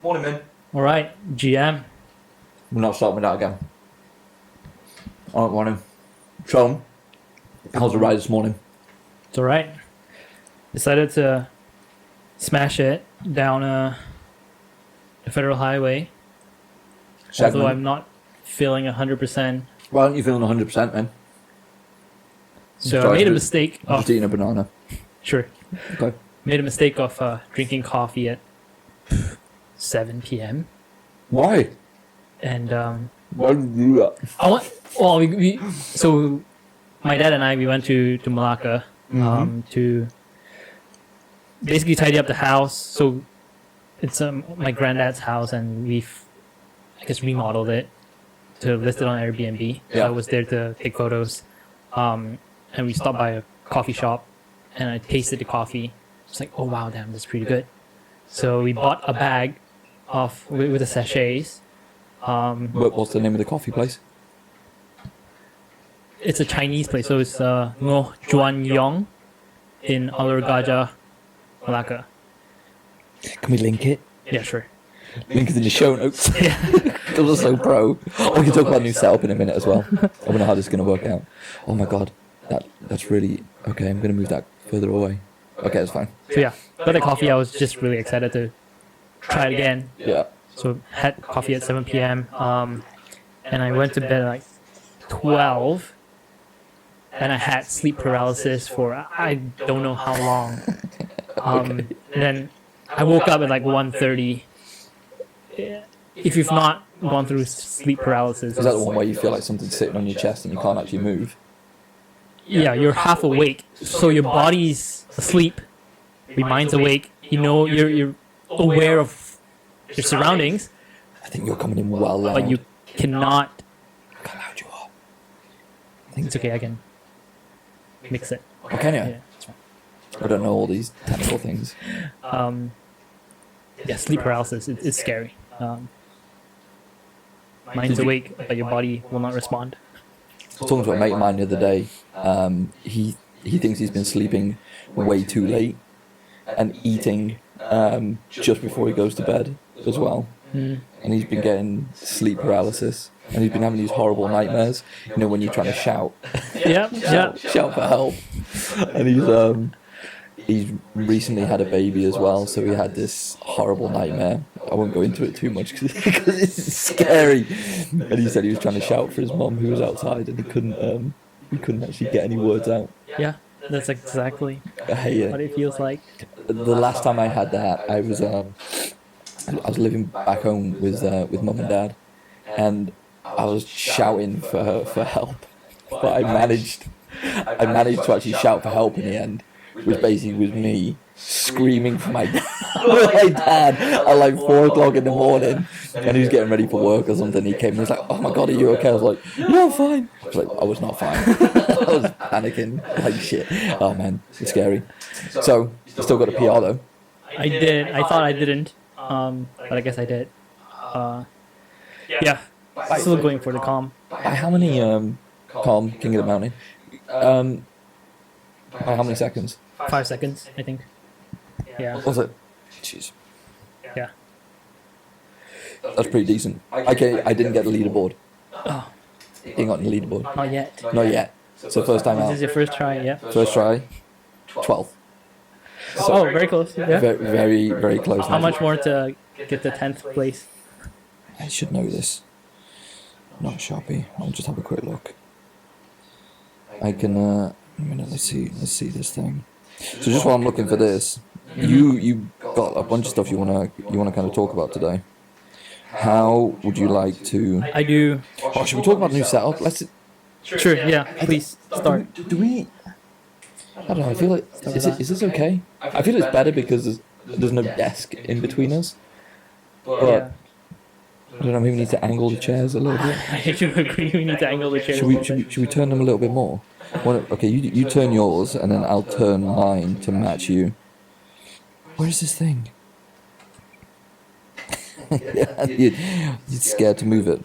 Morning, man. All right, GM. We're not starting with that again. All right, morning. So, how's the ride this morning? It's all right. Decided to smash it down the federal highway. Although I'm not feeling 100%. Why aren't you feeling 100%, man? So I made a mistake I'm just eating a banana. Sure. Okay. Made a mistake of drinking coffee at 7 p.m. Why? And Why did you do that? so my dad and I, we went to Malacca to basically tidy up the house. So it's my granddad's house, and we've, I guess, remodeled it to list it on Airbnb. Yeah. I was there to take photos, and we stopped by a coffee shop, and I tasted the coffee. It's like, oh wow, damn, that's pretty good. So we bought a bag with the sachets. What's the name of the coffee place? It's a Chinese place, so it's Ngo Juan Yong in Alur Gajah, Malacca. Can we link it? Yeah, sure. Link it in the show notes. Those are so pro. We can talk about new setup in a minute as well. I wonder how this is going to work out. Oh my god, that's really okay. I'm going to move that further away. Okay, that's fine. So yeah, got the coffee. I was just really excited to try it again. Yeah. So had coffee at 7 p.m. And I went to bed at like 12. And I had sleep paralysis for I don't know how long. Okay. And then I woke up at like 1:30. If you've not gone through sleep paralysis, Is that the one where you feel like something's sitting on your chest and you can't actually move? yeah, you're half awake, so your body's asleep, your mind's awake. You know, you're aware of your surroundings, I think you're coming in well loud. but you cannot. Look how loud you are. It's okay, I can mix it. Oh, can you? Yeah, it's fine. I don't know all these technical things. Yeah, sleep paralysis. It's scary. Mind's awake, but your body will not respond. I was talking to a mate of mine the other day. He thinks he's been sleeping way too late and eating just before he goes to bed as well. And he's been getting sleep paralysis, and he's been having these horrible nightmares. You know, when you're trying to shout, Yeah. shout for help. And he's recently had a baby as well, so he had this horrible nightmare. I won't go into it too much because it's scary. And he said he was trying to shout for his mum who was outside, and he couldn't actually get any words out. Yeah, that's exactly I hate what it. it feels like. The last time I had that, I was living back home with mum and dad, and I was shouting for help, but I managed to actually shout for help in the end, which basically was me screaming for my dad at like 4 o'clock in the morning, and he was getting ready for work or something. He came and was like, "Oh my god, are you okay?" I was like, "Yeah, I'm fine." I was like, I was not fine. I was panicking like shit. Oh man, it's scary. So you still got a PR though. I did. I thought I didn't, but I guess I did. Yeah, still going for the calm. By how many calm King of the Mountain? By how many seconds? 5 seconds, I think. Yeah. What was it? Jeez, Yeah. that's pretty decent. Okay, I didn't get the leaderboard. Oh, You got the leaderboard? not yet. Not yet. So first time This out. is your first try, yeah. First try, 12th. Oh, very close. Yeah. Very, very, very close. How much more to get the 10th place? I should know this. Not Sharpie. I'll just have a quick look. I can. A minute. Let's see this thing. So just while I'm looking for this, you got a bunch of stuff you wanna kind of talk about today. How would you like to? I do. Oh, should we talk about the new setup? Let's. Sure, yeah. Please start. Do we? I don't know. I feel like is this okay? I feel it's better because there's no desk in between us. But Yeah. I don't know. Maybe we need to angle the chairs a little bit. I do agree. We need to angle the chair. Should we turn them a little bit more? Okay, you turn yours, and then I'll turn mine to match you. Where is this thing? Yeah, you're scared to move it.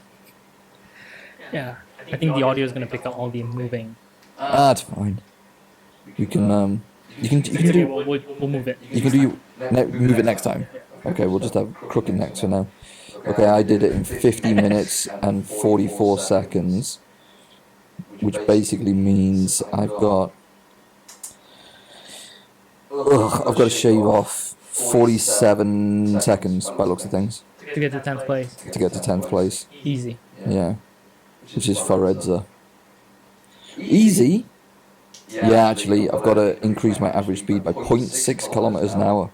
Yeah. I think the audio is going to pick up all the moving. It's fine. You can do We'll move it. move it next time. Okay, we'll just have crooked necks for now. Okay, I did it in 50 minutes and 44 seconds, which basically means I've got to shave off 47 seconds by the looks of things To get to 10th place. to get to 10th place. Easy. Yeah, which is Faredza. Easy? Yeah, actually, I've got to increase my average speed by 0.6 kilometers an hour.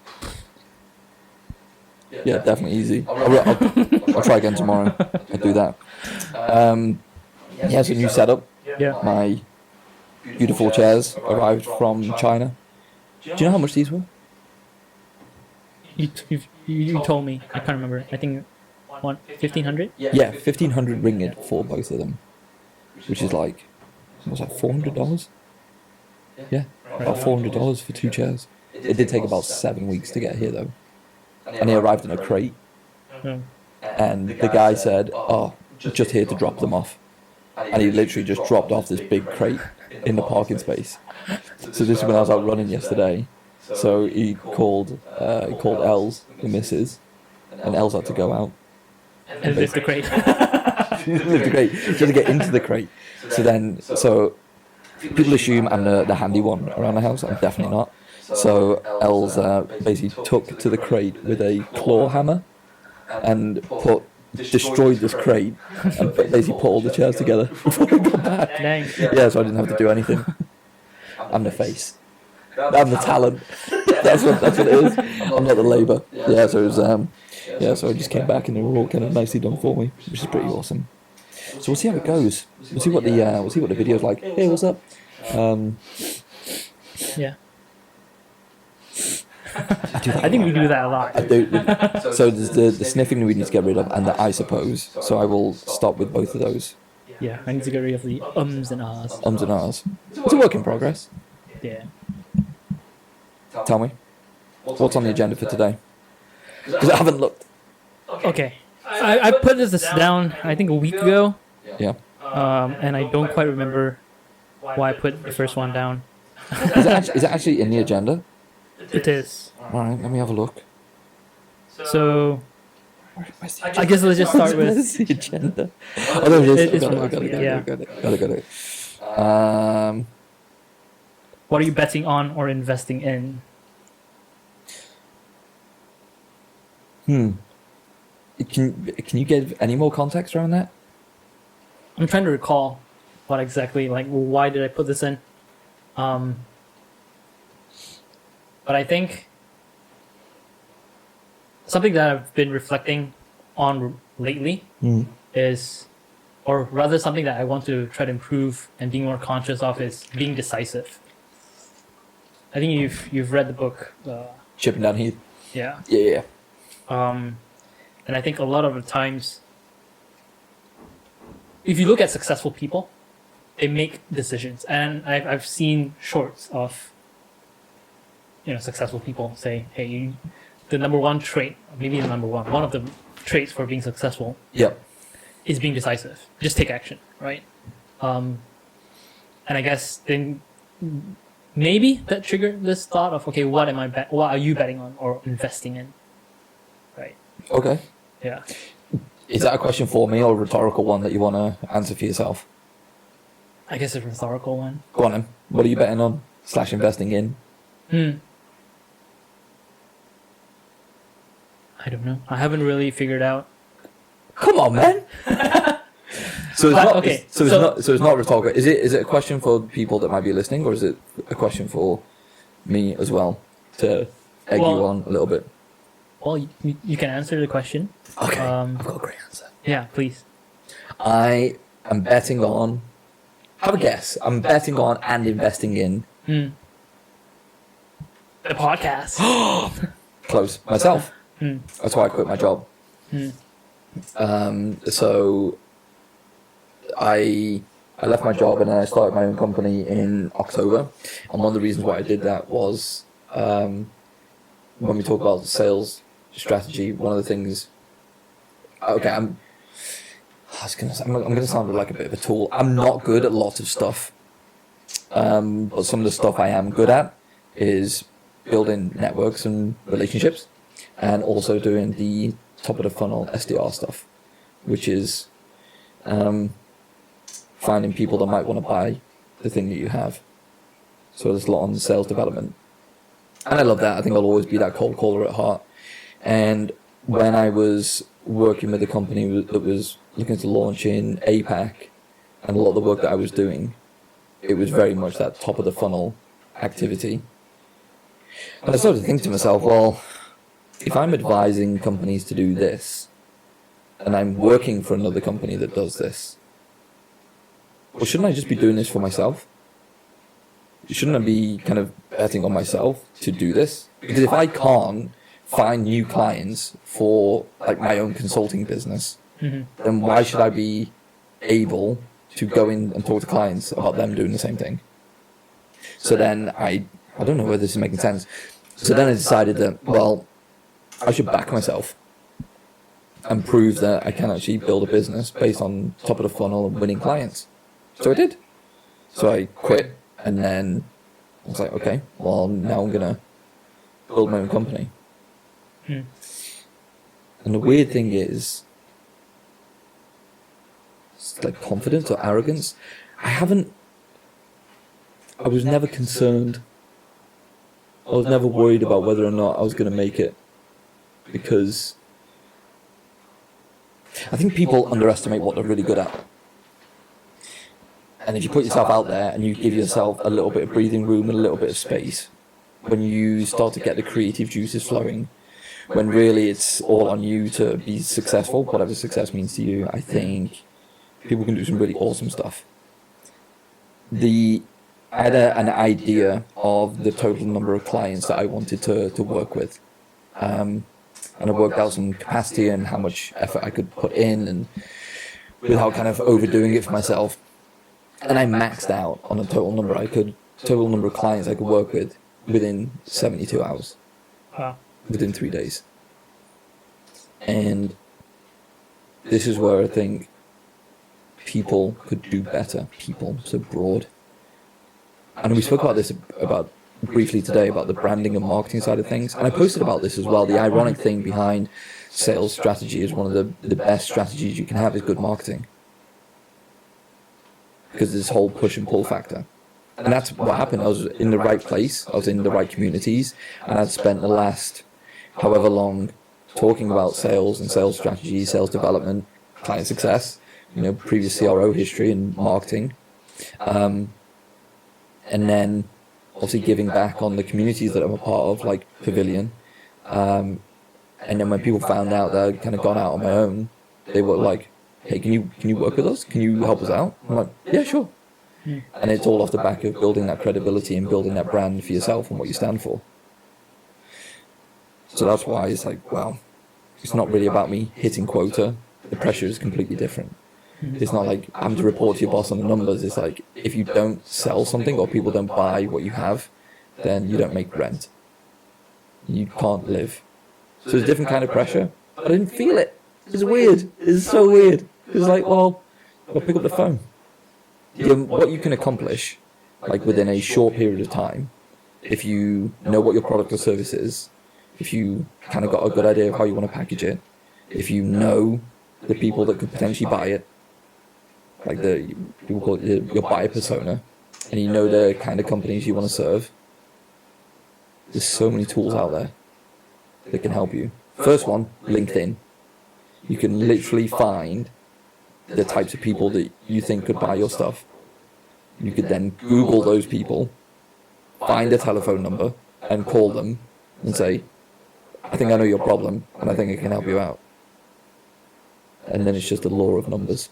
Yeah, definitely easy. I'll try again tomorrow. I'll do that. Yeah, so new setup. Yeah. My beautiful chairs arrived from China. Do you know how much these were? You told me. I can't remember. I think 1,500. Yeah, 1,500 ringgit for both of them, which is like, what was that, $400? Yeah, about $400 for 2 chairs. It did take about 7 weeks to get here though, and they arrived in a crate. Yeah. And the guy said, "Oh, just here to drop them off," and he literally just dropped off this big crate in the parking space. So this is when I was out running yesterday. So he called Els, the missus, and Els had to go out. And lift the crate. Lift the crate. She had to get into the crate. So people assume I'm the handy one around the house. I'm definitely not. So Els basically took to the crate with a claw hammer and destroyed this crate and basically put all the chairs together before I got back. Dang. Yeah, so I didn't have to do anything. I'm the face. I'm the talent. That's what it is. I'm not the labour. Yeah, so it was, so I just came back and they were all kind of nicely done for me, which is pretty awesome. So we'll see how it goes. We'll see what the video's like. Hey, what's up? Yeah. I think we do that a lot. I do. So there's the sniffing we need to get rid of, and the I suppose. So I will stop with both of those. Yeah, I need to get rid of the ums and ahs. Ums and ahs. It's a work in progress. Yeah. Tell me, what's on the agenda for today? Because I haven't looked. Okay. I put this down, I think, a week ago. Yeah. And I don't quite remember why I put the first one down. Is it actually in the agenda? It is. Alright, let me have a look. So, Where's the I guess let's just start Where's with... the agenda? Oh, there it is. It's Got it. What are you betting on or investing in? Can you give any more context around that? I'm trying to recall what exactly, why did I put this in? But I think something that I've been reflecting on lately is, or rather something that I want to try to improve and being more conscious of, is being decisive. I think you've read the book. Chipping Down Heath. Yeah. Yeah. And I think a lot of the times, if you look at successful people, they make decisions. And I've seen shorts of, successful people say, hey, the number one trait, maybe the number one of the traits for being successful is being decisive. Just take action, right? And I guess then maybe that triggered this thought of, okay, what are you betting on or investing in? Right. Okay. Yeah. Is that a question for me or a rhetorical one that you want to answer for yourself? I guess a rhetorical one. Go on then. What are you betting on / investing in? I don't know. I haven't really figured out. Come on, man. So it's not rhetorical. Is it a question for people that might be listening, or is it a question for me as well to egg you on a little bit? Well, you can answer the question. Okay, I've got a great answer. Yeah, please. I am betting on. Have a guess. I'm betting on and investing in. The podcast. Close. Myself. That's why I quit my job. So I left my job and then I started my own company in October. And one of the reasons why I did that was when we talk about sales strategy, one of the things. Okay, I'm gonna sound like a bit of a tool. I'm not good at lots of stuff, but some of the stuff I am good at is building networks and relationships. and also doing the top of the funnel SDR stuff, which is finding people that might want to buy the thing that you have. So there's a lot on sales development. And I love that. I think I'll always be that cold caller at heart. And when I was working with a company that was looking to launch in APAC, and a lot of the work that I was doing, it was very much that top of the funnel activity. And I started to think to myself, well, if I'm advising companies to do this, and I'm working for another company that does this, well, shouldn't I just be doing this for myself? Shouldn't I be kind of betting on myself to do this? Because if I can't find new clients for like my own consulting business, then why should I be able to go in and talk to clients about them doing the same thing? So then I don't know whether this is making sense. So then I decided that, well, I should back myself and prove that I can actually build a business based on top of the funnel and winning clients. So I did. So I quit, and then I was like, okay, well, now I'm going to build my own company. And the weird thing is, it's like confidence or arrogance. I was never concerned. I was never worried about whether or not I was going to make it, because I think people underestimate what they're really good at. And if you put yourself out there and you give yourself a little bit of breathing room and a little bit of space, when you start to get the creative juices flowing, when really it's all on you to be successful, whatever success means to you, I think people can do some really awesome stuff. I had an idea of the total number of clients that I wanted to work with. And I worked out some capacity and how much effort I could put in, and without kind of overdoing it for myself. And I maxed out on the total number of clients I could work with within 72 hours. Wow. Within 3 days. And this is where I think people could do better. People, so broad. And we spoke about this briefly today about the branding and marketing side of things. And I posted about this as well. The ironic thing behind sales strategy is one of the best strategies you can have is good marketing. Because this whole push and pull factor. And that's what happened. I was in the right place. I was in the right communities. And I'd spent the last however long talking about sales and sales strategy, sales development, client success, previous CRO history and marketing. And then obviously giving back on the communities that I'm a part of, like Pavilion. And then when people found out that I'd kind of gone out on my own, they were like, hey, can you work with us? Can you help us out? I'm like, yeah, sure. And it's all off the back of building that credibility and building that brand for yourself and what you stand for. So that's why it's like, wow, it's not really about me hitting quota. The pressure is completely different. It's not like I'm to report to your boss on the numbers. It's like, if you don't sell something or people don't buy what you have, then you don't make rent. You can't live. So it's a different kind of pressure. But I didn't feel it. It's weird. It's so weird. It's like, well, I'll pick up the phone. What you can accomplish, like within a short period of time, if you know what your product or service is, if you kind of got a good idea of how you want to package it, if you know the people that could potentially buy it, like people call it your buyer persona, and you know the kind of companies you want to serve, there's so many tools out there that can help you. First one, LinkedIn. You can literally find the types of people that you think could buy your stuff. You could then Google those people, find their telephone number, and call them and say, I think I know your problem, and I think I can help you out. And then it's just the law of numbers.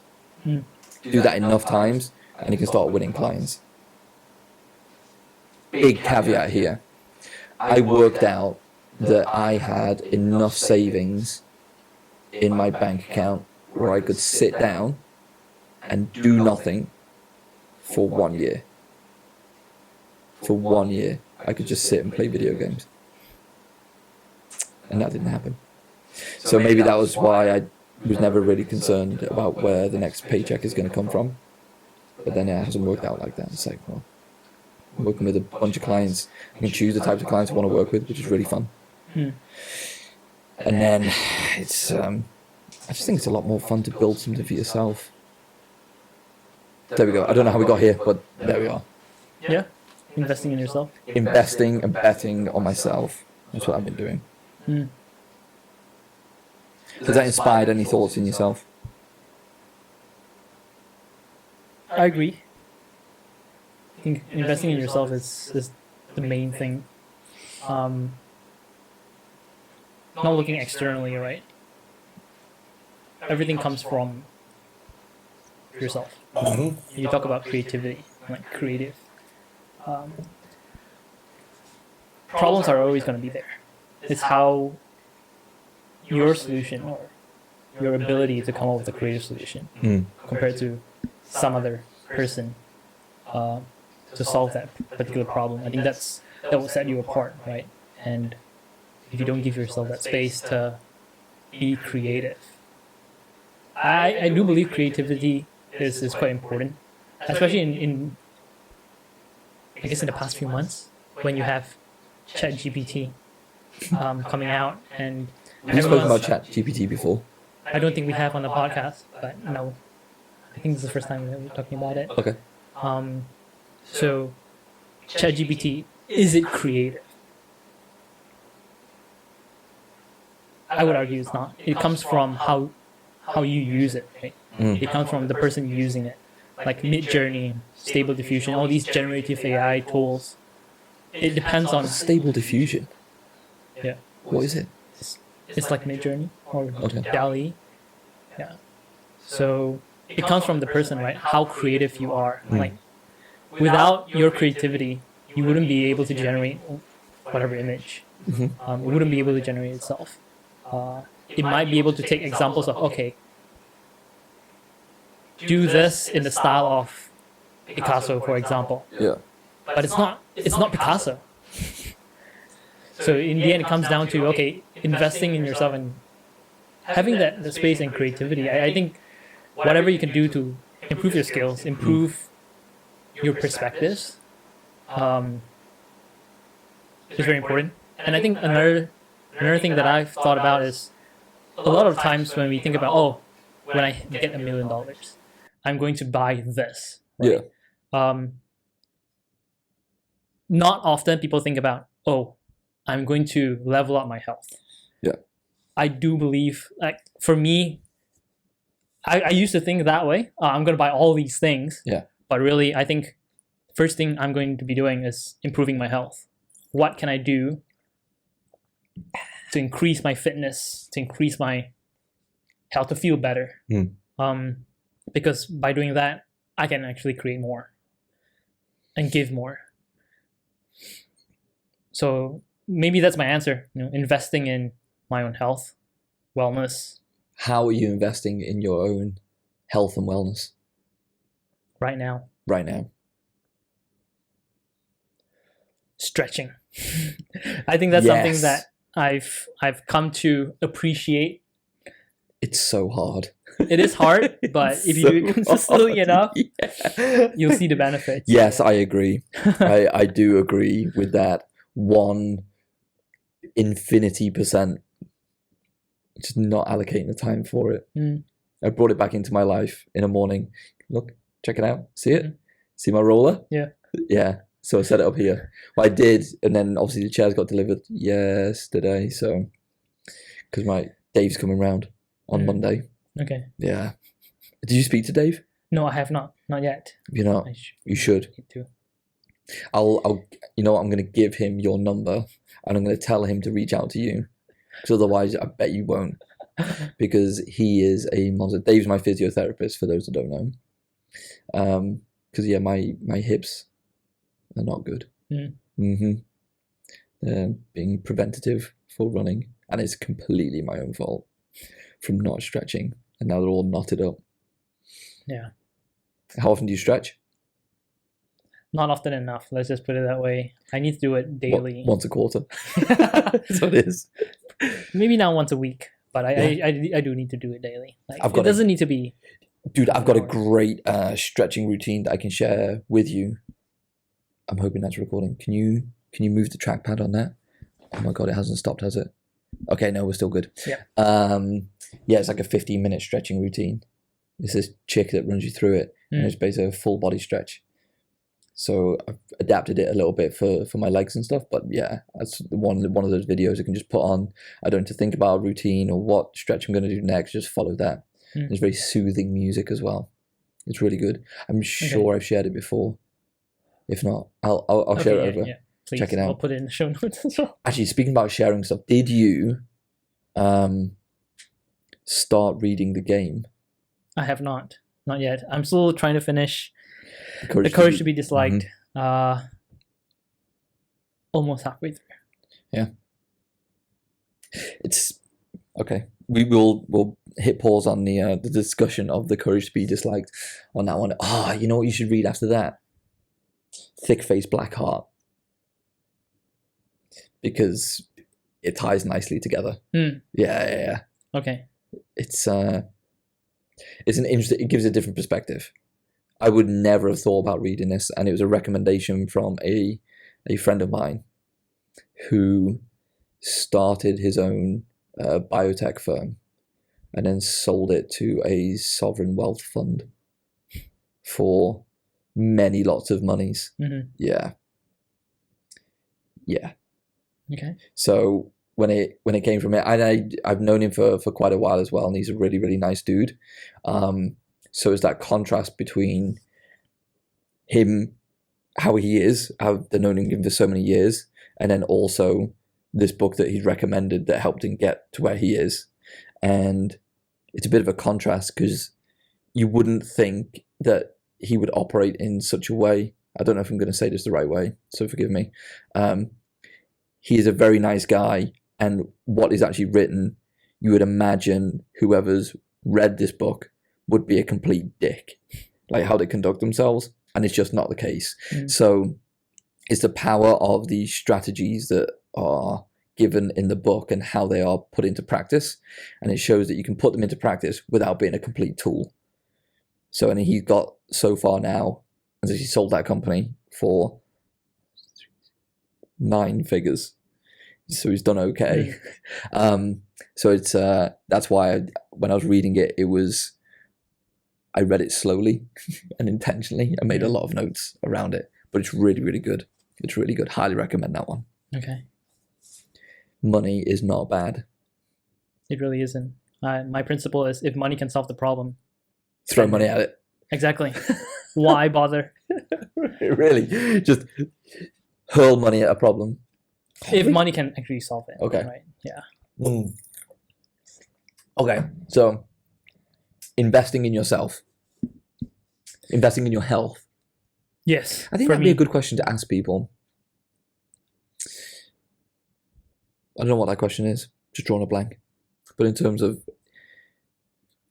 Do that enough times, and you can start winning clients. Big caveat here. I worked out that I had enough savings in my bank account where I could sit down and do nothing for 1 year. For 1 year, I could just sit and play video games. And that didn't happen. So maybe that was why I was never really concerned about where the next paycheck is going to come from. But then it hasn't worked out like that. It's like, well, I'm working with a bunch of clients. I can choose the types of clients I want to work with, which is really fun. And then it's I just think it's a lot more fun to build something for yourself. There we go. I don't know how we got here, but there we are. Yeah, investing in yourself. Investing and betting on myself. That's what I've been doing. Mm. Has that inspired any thoughts in yourself? I agree. I think investing in yourself is the main thing. Not looking externally, right? Everything comes from yourself. You talk about creativity, like creative. Problems are always going to be there. It's how your solution or your ability to come up with a creative solution compared to some other person to solve that particular problem. I think that will set you apart, right? And if you don't give yourself that space to be creative, I do believe creativity is quite important, especially in I guess in the past few months when you have ChatGPT coming out and Have you spoken about ChatGPT before? I don't think we have on the podcast, but no, I think this is the first time that we're talking about it. Okay. So ChatGPT, is it creative? I would argue it's not. It comes from how you use it, right? It comes from the person using it. Like Mid-Journey, Stable Diffusion, all these generative AI tools. It depends on Stable Diffusion. Yeah. What is it? It's like Mid-Journey or Okay. DALL-E. Yeah. So it comes from the person, right? How creative you are. Like without your creativity, you wouldn't be able to generate whatever image. It wouldn't be able to generate itself. It might be able to take examples of, okay, do this in the style of Picasso, for example. Yeah. But it's not Picasso. So in the end, it comes down to, okay, investing in yourself and having the space and creativity. I think whatever you can do to improve your skills, improve your perspectives, is very important. And I think another thing that I've thought about is a lot of times when we think about, oh, when I get $1 million, I'm going to buy this. Yeah. Not often people think about, oh, I'm going to level up my health. Yeah. I do believe, like, for me, I used to think that way. I'm going to buy all these things. Yeah. But really, I think first thing I'm going to be doing is improving my health. What can I do to increase my fitness, to increase my health, to feel better? Because by doing that, I can actually create more and give more. So maybe that's my answer. Investing in my own health, wellness. How are you investing in your own health and wellness right now? Right now. Stretching. I think that's something that I've come to appreciate. It's so hard. It is hard, but if you do it consistently enough, you'll see the benefits. Yes, I agree. I do agree with that. 1,000,000%. Just not allocating the time for it. I brought it back into my life in the morning. Look, check it out. See it? See my roller? Yeah. Yeah. So I set it up here. Well, I did, and then obviously the chairs got delivered yesterday. So, because Dave's coming round on Monday. Okay. Yeah. Did you speak to Dave? No, I have not. Not yet. You know, you should. I'll. You know what? I'm going to give him your number, and I'm going to tell him to reach out to you. Because otherwise, I bet you won't. Because he is a monster. Dave's my physiotherapist, for those that don't know. Because yeah, my hips are not good. Being preventative for running, and it's completely my own fault from not stretching, and now they're all knotted up. Yeah. How often do you stretch? Not often enough. Let's just put it that way. I need to do it daily. Once a quarter. That's what it is. Maybe not once a week, but I do need to do it daily. Like, it doesn't need to be. Dude, I've got a great stretching routine that I can share with you. I'm hoping that's recording. Can you move the trackpad on that? Oh my god, it hasn't stopped, has it? Okay, no, we're still good. Yeah. Yeah, it's like a 15-minute stretching routine. It's this chick that runs you through it, and it's basically a full body stretch. So I've adapted it a little bit for my legs and stuff, but yeah, that's one of those videos I can just put on. I don't have to think about a routine or what stretch I'm going to do next. Just follow that. There's very soothing music as well. It's really good. I'm sure I've shared it before. If not, I'll share it over. Yeah. Please, check it out. I'll put it in the show notes as well. Actually, speaking about sharing stuff, did you start reading the game? I have not yet. I'm still trying to finish The Courage to be Disliked. Almost halfway through. Yeah. It's okay. We'll hit pause on the discussion of the Courage to be Disliked on that one. You know what you should read after that? Thick Face Black Heart, because it ties nicely together. Yeah. Okay. It's an interesting. It gives a different perspective. I would never have thought about reading this, and it was a recommendation from a friend of mine who started his own biotech firm and then sold it to a sovereign wealth fund for many lots of monies. Yeah. Okay. So when it came from it, and I've known him for quite a while as well, and he's a really, really nice dude. So it's that contrast between him, how he is, how I've known him for so many years, and then also this book that he's recommended that helped him get to where he is. And it's a bit of a contrast because you wouldn't think that he would operate in such a way. I don't know if I'm going to say this the right way, so forgive me. He is a very nice guy, and what is actually written, you would imagine whoever's read this book would be a complete dick, like how they conduct themselves, and it's just not the case. So it's the power of the strategies that are given in the book and how they are put into practice, and it shows that you can put them into practice without being a complete tool. So, and he got so far now, and he sold that company for 9 figures. So he's done okay. So it's that's why when I was reading it, I read it slowly and intentionally. I made a lot of notes around it, but it's really, really good. It's really good. Highly recommend that one. Okay. Money is not bad. It really isn't. My principle is, if money can solve the problem, throw money at it. Exactly. Why bother? Really, just hurl money at a problem. If money can actually solve it. Okay. Right. Yeah. Okay. So, investing in yourself, investing in your health. Yes. I think that'd be a good question to ask people. I don't know what that question is. Just drawing a blank. But in terms of,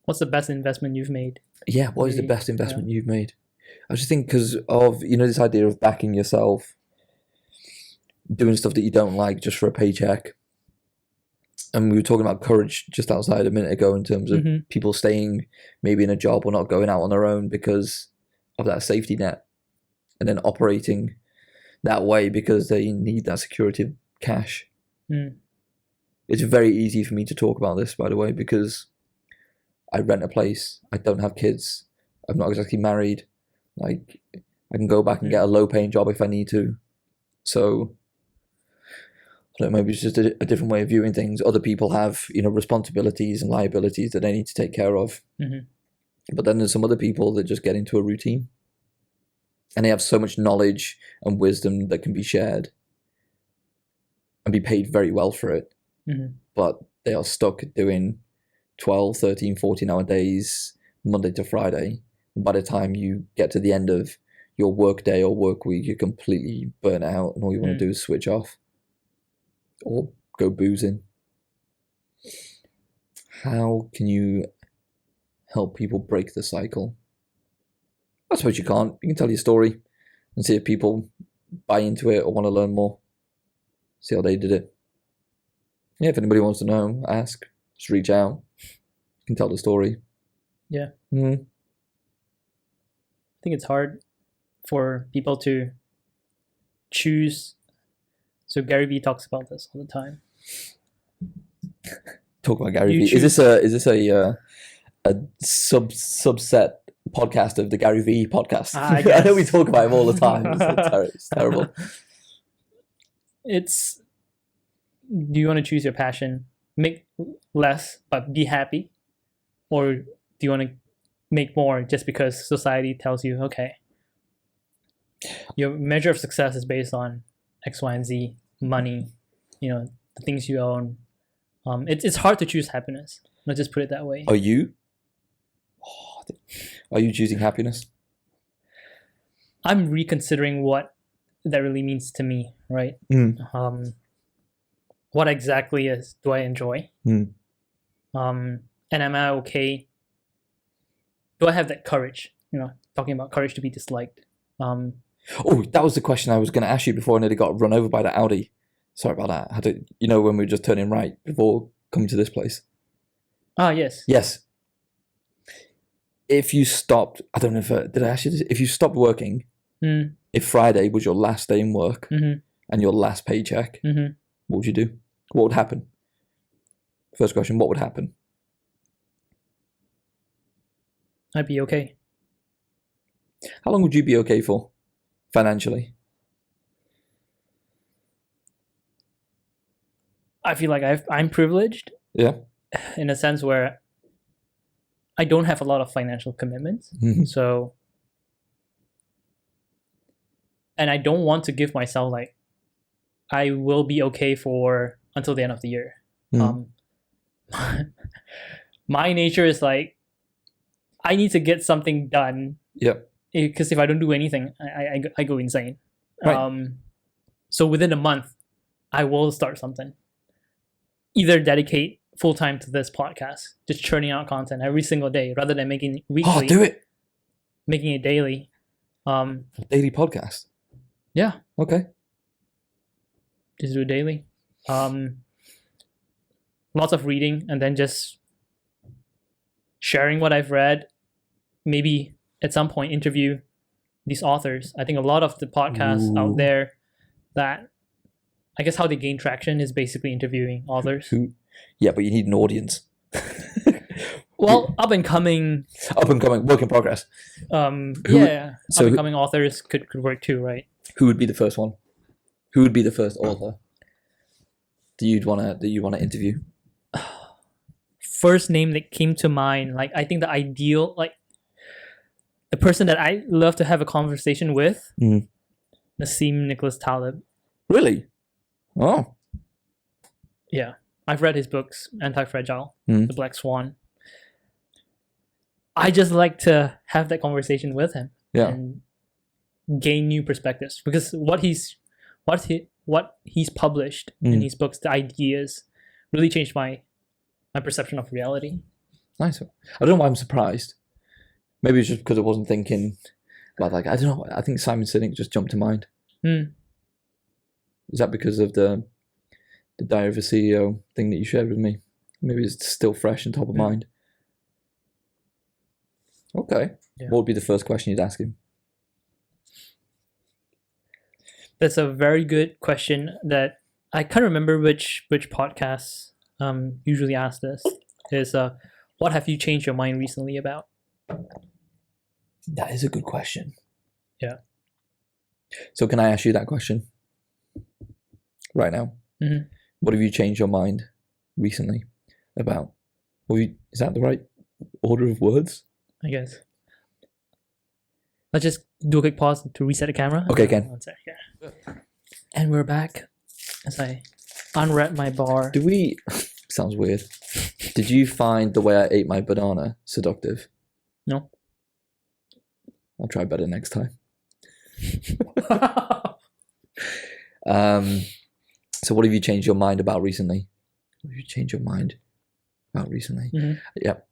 what's the best investment you've made? Yeah, what is the best investment you've made? I just think because of, this idea of backing yourself, doing stuff that you don't like just for a paycheck. And we were talking about courage just outside a minute ago in terms of people staying maybe in a job or not going out on their own because of that safety net, and then operating that way because they need that security of cash. It's very easy for me to talk about this, by the way, because I rent a place. I don't have kids. I'm not exactly married. Like, I can go back and get a low-paying job if I need to. So, I don't know, maybe it's just a different way of viewing things. Other people have, responsibilities and liabilities that they need to take care of. But then there's some other people that just get into a routine, and they have so much knowledge and wisdom that can be shared and be paid very well for it. But they are stuck doing 12, 13, 14-hour days, Monday to Friday. And by the time you get to the end of your work day or work week, you're completely burnt out, and all you want to do is switch off or go boozing. How can you help people break the cycle? I suppose you can't. You can tell your story and see if people buy into it or want to learn more. See how they did it. Yeah, if anybody wants to know, ask. Just reach out. You can tell the story. Yeah. I think it's hard for people to choose. So Gary Vee talks about this all the time. Talk about Gary You Vee. Is this a subset podcast of the Gary Vee podcast? I I know we guess. talk about him all the time. It's terrible. It's, do you want to choose your passion, make less but be happy, or do you want to make more just because society tells you, okay, your measure of success is based on X, Y, and Z, money, the things you own. It's hard to choose happiness. Let's just put it that way. Are you? Are you choosing happiness? I'm reconsidering what that really means to me, right? What exactly do I enjoy? And am I okay? Do I have that courage? Talking about courage to be disliked. Oh, that was the question I was going to ask you before I nearly got run over by the Audi. Sorry about that. I had to, when we were just turning right before coming to this place. Ah, yes. Yes. If you stopped, I don't know if did I ask you this? If you stopped working, if Friday was your last day in work and your last paycheck, what would you do? What would happen? First question, what would happen? I'd be okay. How long would you be okay for, financially? I feel like I'm privileged. Yeah. In a sense where I don't have a lot of financial commitments. So, and I don't want to give myself like, I will be okay for until the end of the year. My nature is like, I need to get something done. Yep. Because if I don't do anything, I go insane. Right. So within a month, I will start something. Either dedicate full time to this podcast, just churning out content every single day, rather than making it weekly. Oh, do it. Making it daily. Daily podcast. Yeah. Okay. Just do it daily. Lots of reading, and then just sharing what I've read. Maybe at some point interview these authors. I think a lot of the podcasts out there that, I guess how they gain traction is basically interviewing authors. Yeah, but you need an audience. Well, up and coming, work in progress. So up and coming authors could work too, right? Who would be the first one? Who would be the first author that you want to interview? First name that came to mind, like I think the ideal, like the person that I love to have a conversation with, Nassim Nicholas Taleb. Really? Oh. Yeah. I've read his books, Anti-Fragile, The Black Swan. I just like to have that conversation with him and gain new perspectives, because what he's published in his books, the ideas, really changed my perception of reality. Nice. I don't know why I'm surprised. Maybe it's just because I wasn't thinking about, like, I don't know. I think Simon Sinek just jumped to mind. Is that because of the Diary of a CEO thing that you shared with me? Maybe it's still fresh and top of mind. Okay. Yeah. What would be the first question you'd ask him? That's a very good question that I can't remember which podcasts usually ask this. Is what have you changed your mind recently about? That is a good question. Yeah. So can I ask you that question right now? What have you changed your mind recently about? Is that the right order of words? I guess. Let's just do a quick pause to reset the camera. Okay, Ken. One sec, yeah. And we're back as I unwrap my bar. Sounds weird. Did you find the way I ate my banana seductive? No. I'll try better next time. So what have you changed your mind about recently? What have you changed your mind about recently? Yep.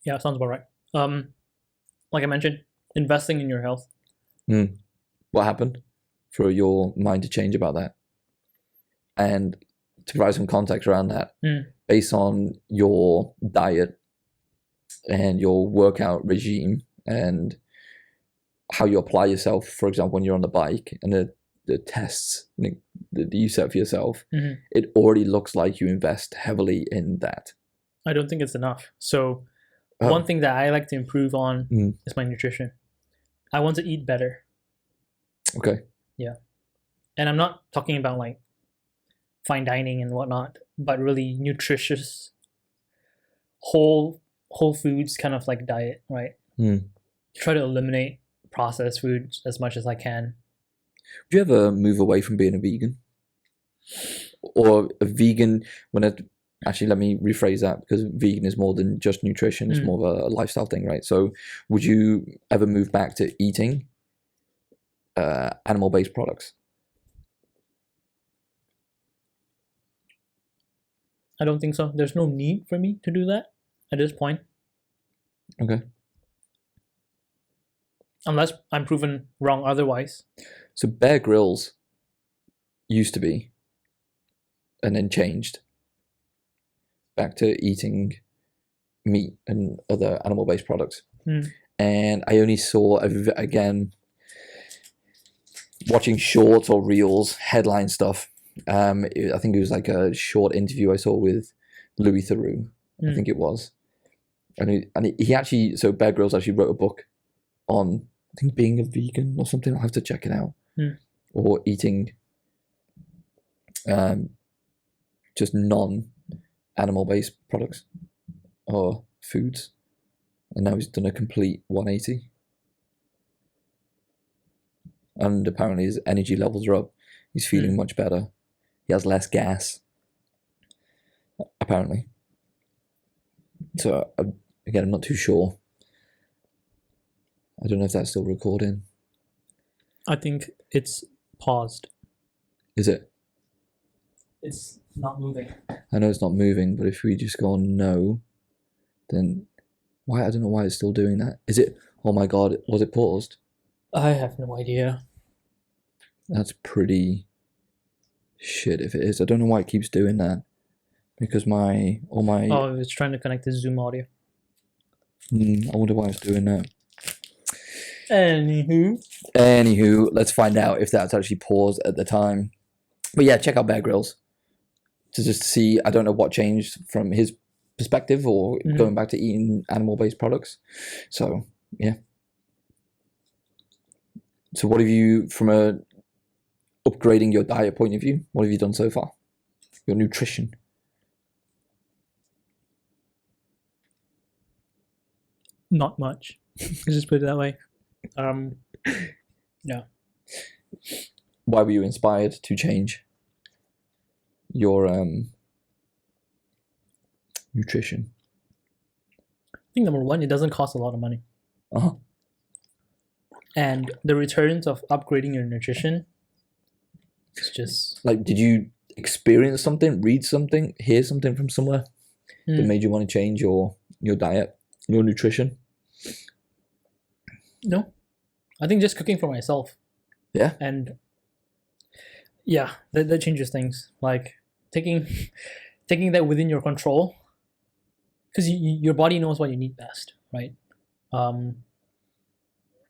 Yeah, sounds about right. Like I mentioned, investing in your health. What happened for your mind to change about that? And to provide some context around that, based on your diet and your workout regime and how you apply yourself, for example, when you're on the bike, and the tests that you set for yourself, Mhm. it already looks like you invest heavily in that. I don't think it's enough. So Oh. one thing that I like to improve on Mm. is my nutrition. I want to eat better. Okay. And I'm not talking about like fine dining and whatnot, but really nutritious, whole foods kind of like diet, right? Mm. Try to eliminate processed foods as much as I can. Would you ever move away from being a vegan? Or a vegan actually, let me rephrase that, because vegan is more than just nutrition. It's more of a lifestyle thing, right? So would you ever move back to eating animal-based products? I don't think so. There's no need for me to do that at this point. Okay. Unless I'm proven wrong otherwise. So Bear Grylls used to be, and then changed back to eating meat and other animal-based products. And I only saw, again, watching shorts or reels, headline stuff. I think it was like a short interview I saw with Louis Theroux, I think it was. And he actually, so Bear Grylls actually wrote a book on, I think, being a vegan or something. I'll have to check it out. Or eating just non-animal based products or foods. And now he's done a complete 180. And apparently his energy levels are up. He's feeling much better. He has less gas, apparently. So, again, I'm not too sure. I don't know if that's still recording. I think it's paused. Is it? It's not moving. I know it's not moving, but if we just go on no, then why? I don't know why it's still doing that. Is it? Oh my god, was it paused? I have no idea. That's pretty shit if it is. I don't know why it keeps doing that. Because Oh, it's trying to connect to Zoom audio. I wonder why it's doing that. Anywho, let's find out if that's actually paused at the time. But yeah, check out Bear Grylls to just see. I don't know what changed from his perspective or going back to eating animal-based products. So yeah. So what have you, from a upgrading your diet point of view, what have you done so far? Your nutrition. Not much. Let's just put it that way. Yeah. Why were you inspired to change your nutrition? I think number one, it doesn't cost a lot of money. And the returns of upgrading your nutrition, it's just... Like, did you experience something, read something, hear something from somewhere that made you want to change your diet, your nutrition? No. I think just cooking for myself. Yeah. And yeah, that changes things. Like taking that within your control, because your body knows what you need best, right?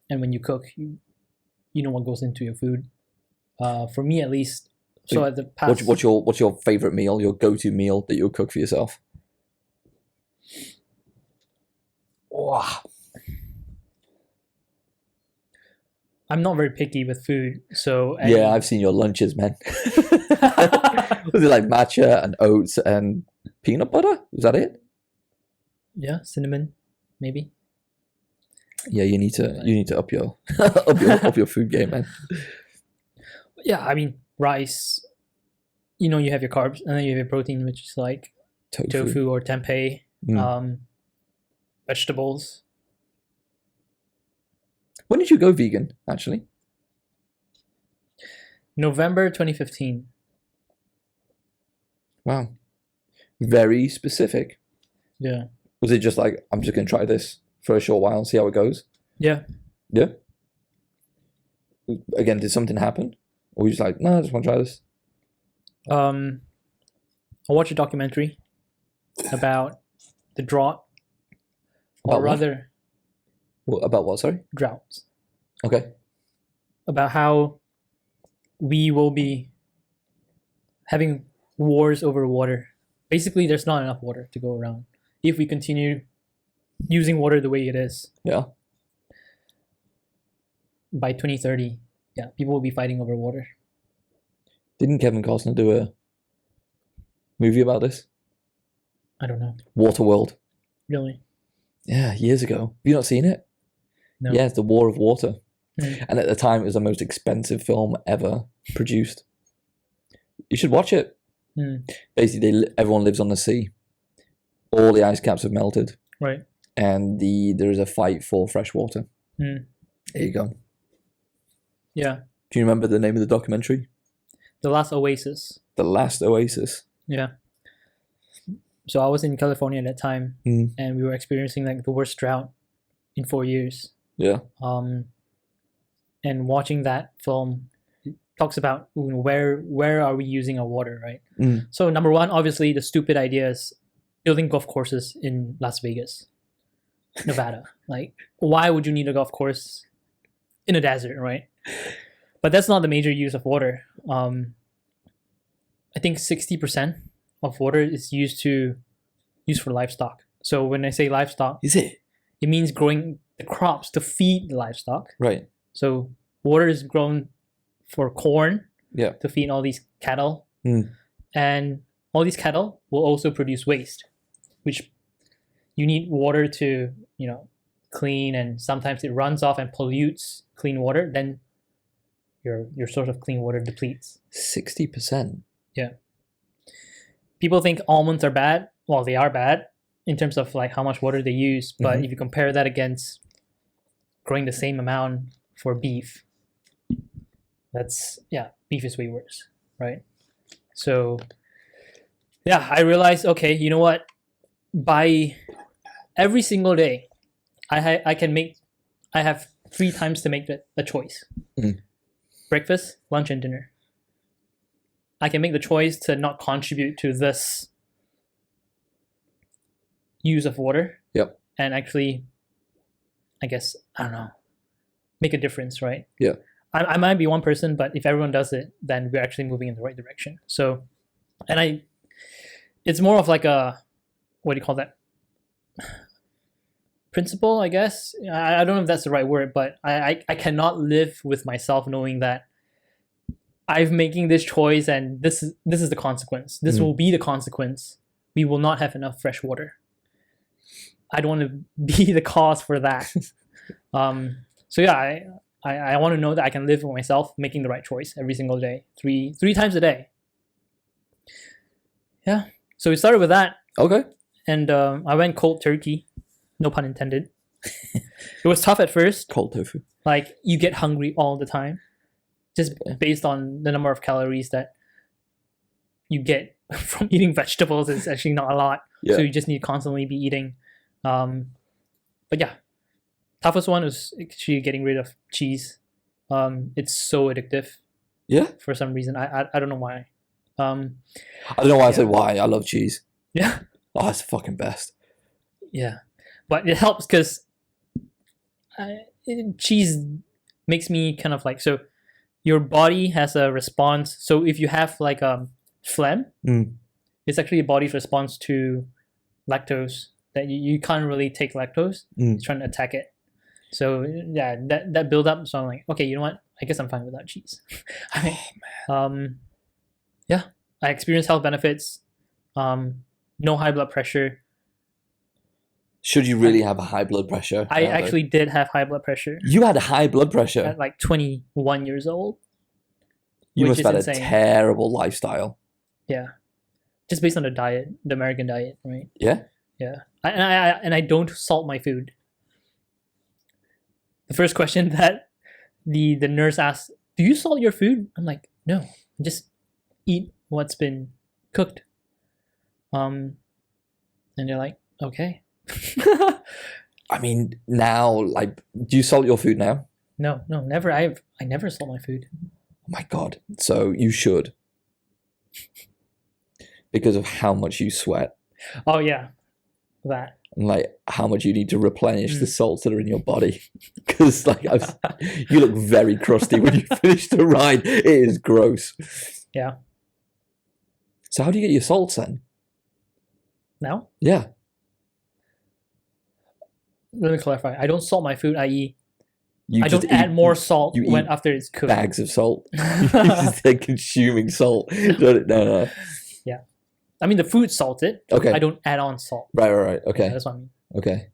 And when you cook, you know what goes into your food. For me, at least. So at the past, what's your favorite meal? Your go-to meal that you'll cook for yourself? Wow. I'm not very picky with food, so yeah, I've seen your lunches, man. Was it like matcha and oats and peanut butter? Was that it? Yeah, cinnamon, maybe. Yeah, you need to up your up your food game, man. Yeah, I mean rice. You know, you have your carbs, and then you have your protein, which is like tofu or tempeh. Vegetables. When did you go vegan, actually? November 2015. Wow. Very specific. Yeah. Was it just like, I'm just going to try this for a short while and see how it goes? Yeah. Yeah? Again, did something happen? Or were you just like, no, I just want to try this? I watched a documentary about the drought. About or rather... What? About what, sorry? Droughts. Okay. About how we will be having wars over water. Basically, there's not enough water to go around if we continue using water the way it is. Yeah. By 2030, yeah, people will be fighting over water. Didn't Kevin Costner do a movie about this? I don't know. Waterworld. Really? Yeah, years ago. Have you not seen it? No. Yeah, it's the War of Water. Mm. And at the time, it was the most expensive film ever produced. You should watch it. Mm. Basically, everyone lives on the sea. All the ice caps have melted. Right. And there is a fight for fresh water. Mm. There you go. Yeah. Do you remember the name of the documentary? The Last Oasis. The Last Oasis. Yeah. So I was in California at that time, and we were experiencing like the worst drought in 4 years. Yeah. And watching that film, it talks about where are we using our water, right? So number one, obviously, the stupid idea is building golf courses in Las Vegas, Nevada. Like, why would you need a golf course in a desert, right? But that's not the major use of water. I think 60% of water is used for livestock. So when I say livestock, Is it? it means growing the crops to feed the livestock. Right. So water is grown for corn Yeah. to feed all these cattle. And all these cattle will also produce waste, which you need water to, clean, and sometimes it runs off and pollutes clean water. Then your source of clean water depletes. 60%. Yeah. People think almonds are bad. Well, they are bad in terms of like how much water they use. But if you compare that against growing the same amount for beef, beef is way worse, right? So, yeah, I realized, okay, you know what? By every single day, I have 3 times to make a choice. Breakfast, lunch, and dinner. I can make the choice to not contribute to this use of water. Yep. And actually, I guess, I don't know, make a difference, right? Yeah. I might be one person, but if everyone does it, then we're actually moving in the right direction. So, it's more of like a, what do you call that? Principle, I guess. I don't know if that's the right word, but I cannot live with myself knowing that I'm making this choice and this is the consequence. This will be the consequence. We will not have enough fresh water. I don't want to be the cause for that. So yeah, I want to know that I can live with myself making the right choice every single day, three times a day. Yeah. So we started with that. Okay. And I went cold turkey. No pun intended. It was tough at first. Cold tofu. Like, you get hungry all the time. Just based on the number of calories that you get from eating vegetables, it's actually not a lot. Yeah. So you just need to constantly be eating. But yeah, toughest one was actually getting rid of cheese. It's so addictive. Yeah. For some reason, I don't know why. I don't know why I said why. I love cheese. Yeah. Oh, it's the fucking best. Yeah, but it helps because cheese makes me kind of like, so your body has a response. So if you have like phlegm, it's actually your body's response to lactose, that you can't really take lactose. It's trying to attack it. So yeah, that build up. So I'm like, okay, you know what? I guess I'm fine without cheese. Yeah, I experienced health benefits. No high blood pressure. Should you really have a high blood pressure? I actually did have high blood pressure. You had a high blood pressure? At like 21 years old. You must have had a terrible lifestyle. Yeah. Just based on the diet, the American diet, right? Yeah? Yeah. I don't salt my food. The first question that the nurse asked, do you salt your food? I'm like, no. Just eat what's been cooked. And they're like, okay. I mean, now, like, do you salt your food now? No, never. I never salt my food. Oh my God. So you should. Because of how much you sweat. Oh yeah. that. and like how much you need to replenish the salts that are in your body. Because like you look very crusty when you finish the ride. It is gross. Yeah. So how do you get your salts then? Now, Yeah. let me clarify. I don't salt my food, i.e., You I just don't add more salt you when eat after it's cooked. bags of salt. They're consuming salt. No. Yeah. I mean, the food's salted. Okay. I don't add on salt. Right. Okay. Yeah, that's what I mean. Okay.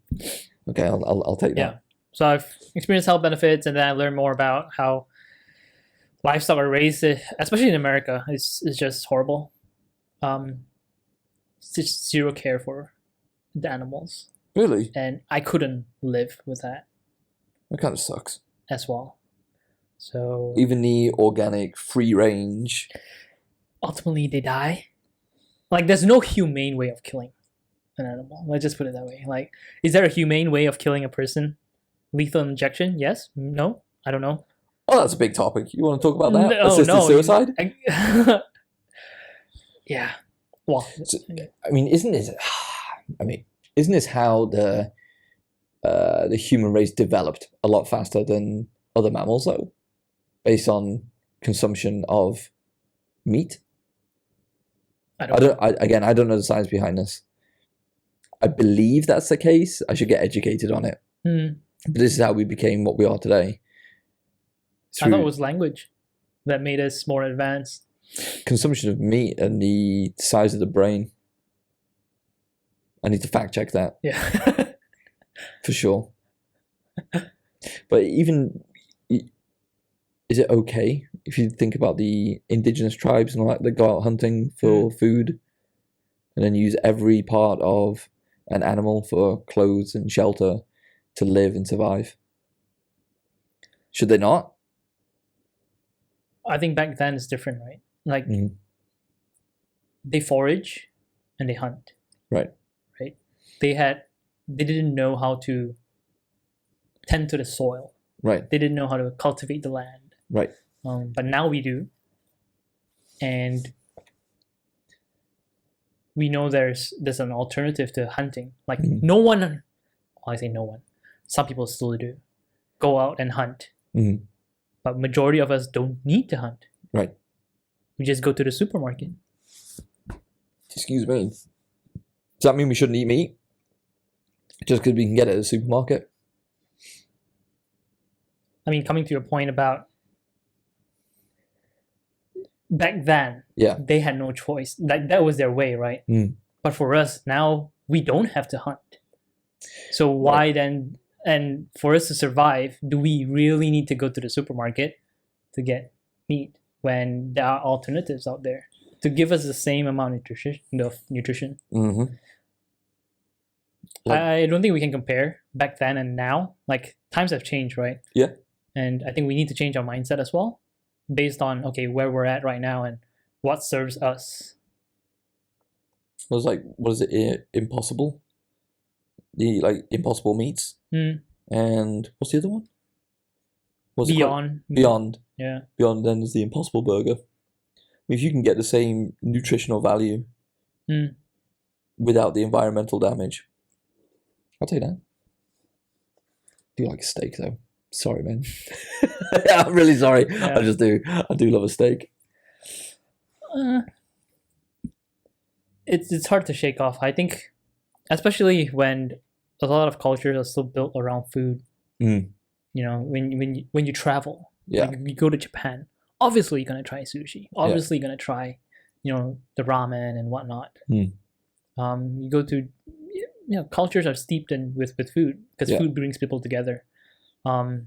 I'll take that. Yeah. So I've experienced health benefits, and then I learned more about how livestock are raised, especially in America. It's just horrible. It's just zero care for the animals, Really? and I couldn't live with that That kind of sucks. as well. So Even the organic free range. ultimately, they die. Like, there's no humane way of killing an animal. Let's just put it that way. Like, is there a humane way of killing a person? Lethal injection? Yes? No? I don't know. Oh, that's a big topic. You want to talk about that? No, Assisted suicide? Yeah. Well, So, I mean, isn't this how the human race developed a lot faster than other mammals, though, based on consumption of meat? I don't know the science behind this. I believe that's the case. I should get educated on it. But this is how we became what we are today. I thought it was language that made us more advanced. Consumption of meat and the size of the brain. I need to fact check that. Yeah. For sure. But even, is it okay if you think about the indigenous tribes and all that go out hunting for food and then use every part of an animal for clothes and shelter to live and survive? Should they not? I think back then it's different, right? Like, they forage and they hunt. Right. They didn't know how to tend to the soil. Right. They didn't know how to cultivate the land. Right. But now we do. And we know there's an alternative to hunting. Like, no one, well, I say no one, some people still do, go out and hunt. But majority of us don't need to hunt. Right. We just go to the supermarket. Excuse me. Does that mean we shouldn't eat meat? Just because we can get it at the supermarket? I mean, coming to your point about back then, they had no choice. That was their way, right? But for us, now we don't have to hunt. So why then, and for us to survive, do we really need to go to the supermarket to get meat when there are alternatives out there to give us the same amount of nutrition? I don't think we can compare back then and now. Like, times have changed, right? Yeah. And I think we need to change our mindset as well, based on, okay, where we're at right now and what serves us. It was like, what is it? Impossible? The Impossible Meats? And what's the other one? Beyond. Yeah. Beyond then is the Impossible Burger. I mean, if you can get the same nutritional value without the environmental damage, I'll take that. I do like a steak though. Sorry, man. I'm really sorry. Yeah. I do love a steak. It's hard to shake off. I think, especially when a lot of cultures are still built around food. You know, when you travel, like you go to Japan, obviously you're gonna try sushi. Obviously you're gonna try, the ramen and whatnot. You go to, cultures are steeped with food because food brings people together. But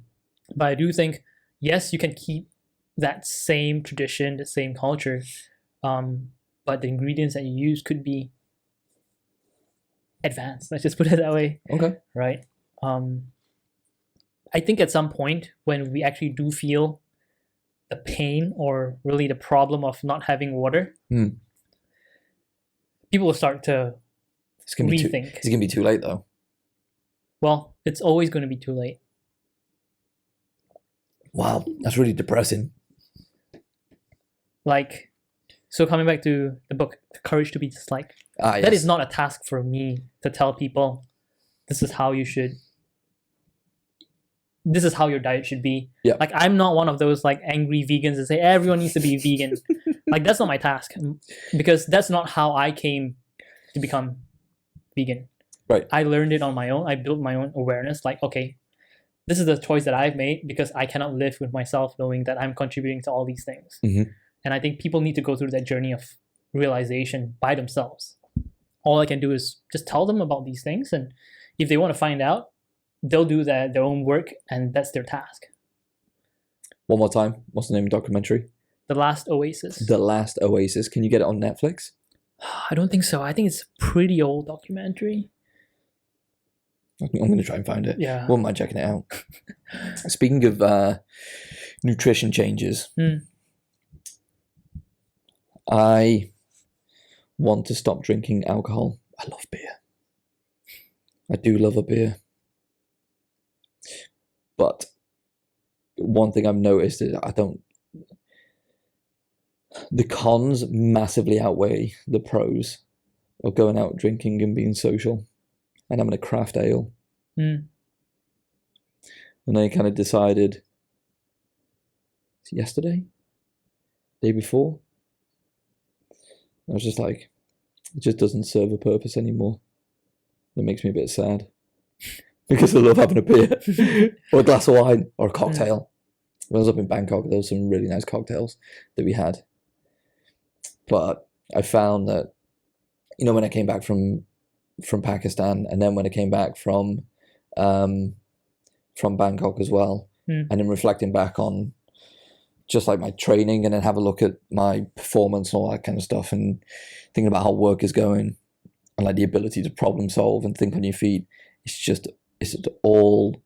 I do think, yes, you can keep that same tradition, the same culture, but the ingredients that you use could be advanced. Let's just put it that way. Okay. Right. I think at some point when we actually do feel the pain or really the problem of not having water, people will start to rethink. It's going to be too late though. Well, it's always going to be too late. Wow, that's really depressing. So coming back to the book, The Courage to be Disliked, Yes. that is not a task for me to tell people this is how your diet should be. Yeah. Like, I'm not one of those like angry vegans that say everyone needs to be vegan. Like, that's not my task, because that's not how I came to become vegan. Right. I learned it on my own. I built my own awareness. Like, okay, this is the choice that I've made because I cannot live with myself knowing that I'm contributing to all these things. Mm-hmm. And I think people need to go through that journey of realization by themselves. All I can do is just tell them about these things, and if they want to find out, they'll do their own work, and that's their task. One more time. What's the name of the documentary? The Last Oasis. The Last Oasis. Can you get it on Netflix? I don't think so. I think it's a pretty old documentary. I'm going to try and find it. Yeah. Wouldn't mind checking it out. Speaking of nutrition changes, I want to stop drinking alcohol. I love beer. I do love a beer. But one thing I've noticed is the cons massively outweigh the pros of going out drinking and being social and having a craft ale. And I kind of decided yesterday, day before, I was just like, it just doesn't serve a purpose anymore. It makes me a bit sad because I love having a beer or a glass of wine or a cocktail. When I was up in Bangkok, there was some really nice cocktails that we had. But I found that, when I came back from Pakistan, and then when I came back from Bangkok as well, and then reflecting back on just like my training, and then have a look at my performance and all that kind of stuff, and thinking about how work is going, and like the ability to problem solve and think on your feet, it's just all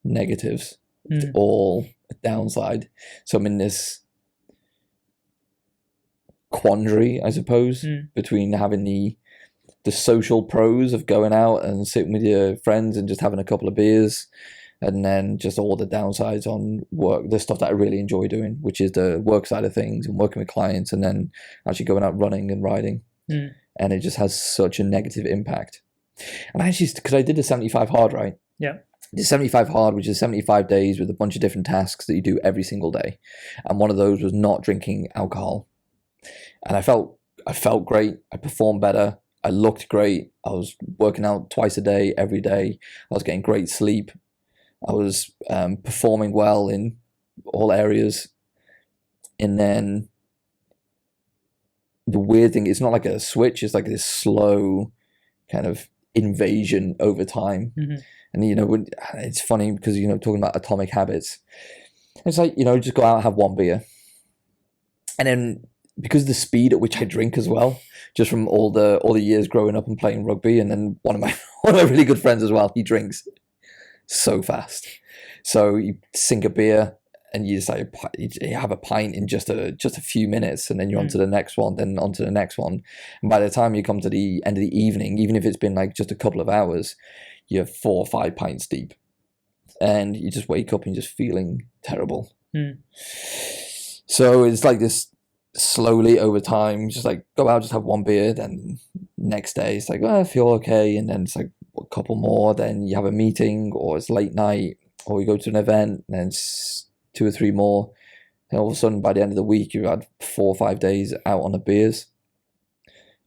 negatives. It's all a downside. So I'm in this quandary, I suppose, between having the social pros of going out and sitting with your friends and just having a couple of beers, and then just all the downsides on work, the stuff that I really enjoy doing, which is the work side of things and working with clients, and then actually going out running and riding. And it just has such a negative impact. And actually, because I did the 75 hard, right? Yeah. The 75 hard, which is 75 days with a bunch of different tasks that you do every single day. And one of those was not drinking alcohol. And I felt great. I performed better. I looked great. I was working out twice a day, every day. I was getting great sleep. I was performing well in all areas. And then the weird thing, it's not like a switch. It's like this slow kind of invasion over time. And, it's funny because, talking about atomic habits, it's like, just go out and have one beer. And then because the speed at which I drink as well, just from all the years growing up and playing rugby, and then one of my really good friends as well, he drinks so fast. So you sink a beer and you just like you have a pint in just a few minutes, and then you're on to the next one, then on to the next one. And by the time you come to the end of the evening, even if it's been like just a couple of hours, you're 4 or 5 pints deep, and you just wake up and you're just feeling terrible. So it's like this slowly over time, just like go out, just have one beer, then next day it's like, I feel okay, and then it's like a couple more, then you have a meeting, or it's late night, or you go to an event, and then it's 2 or 3 more, and all of a sudden by the end of the week you've had 4 or 5 days out on the beers,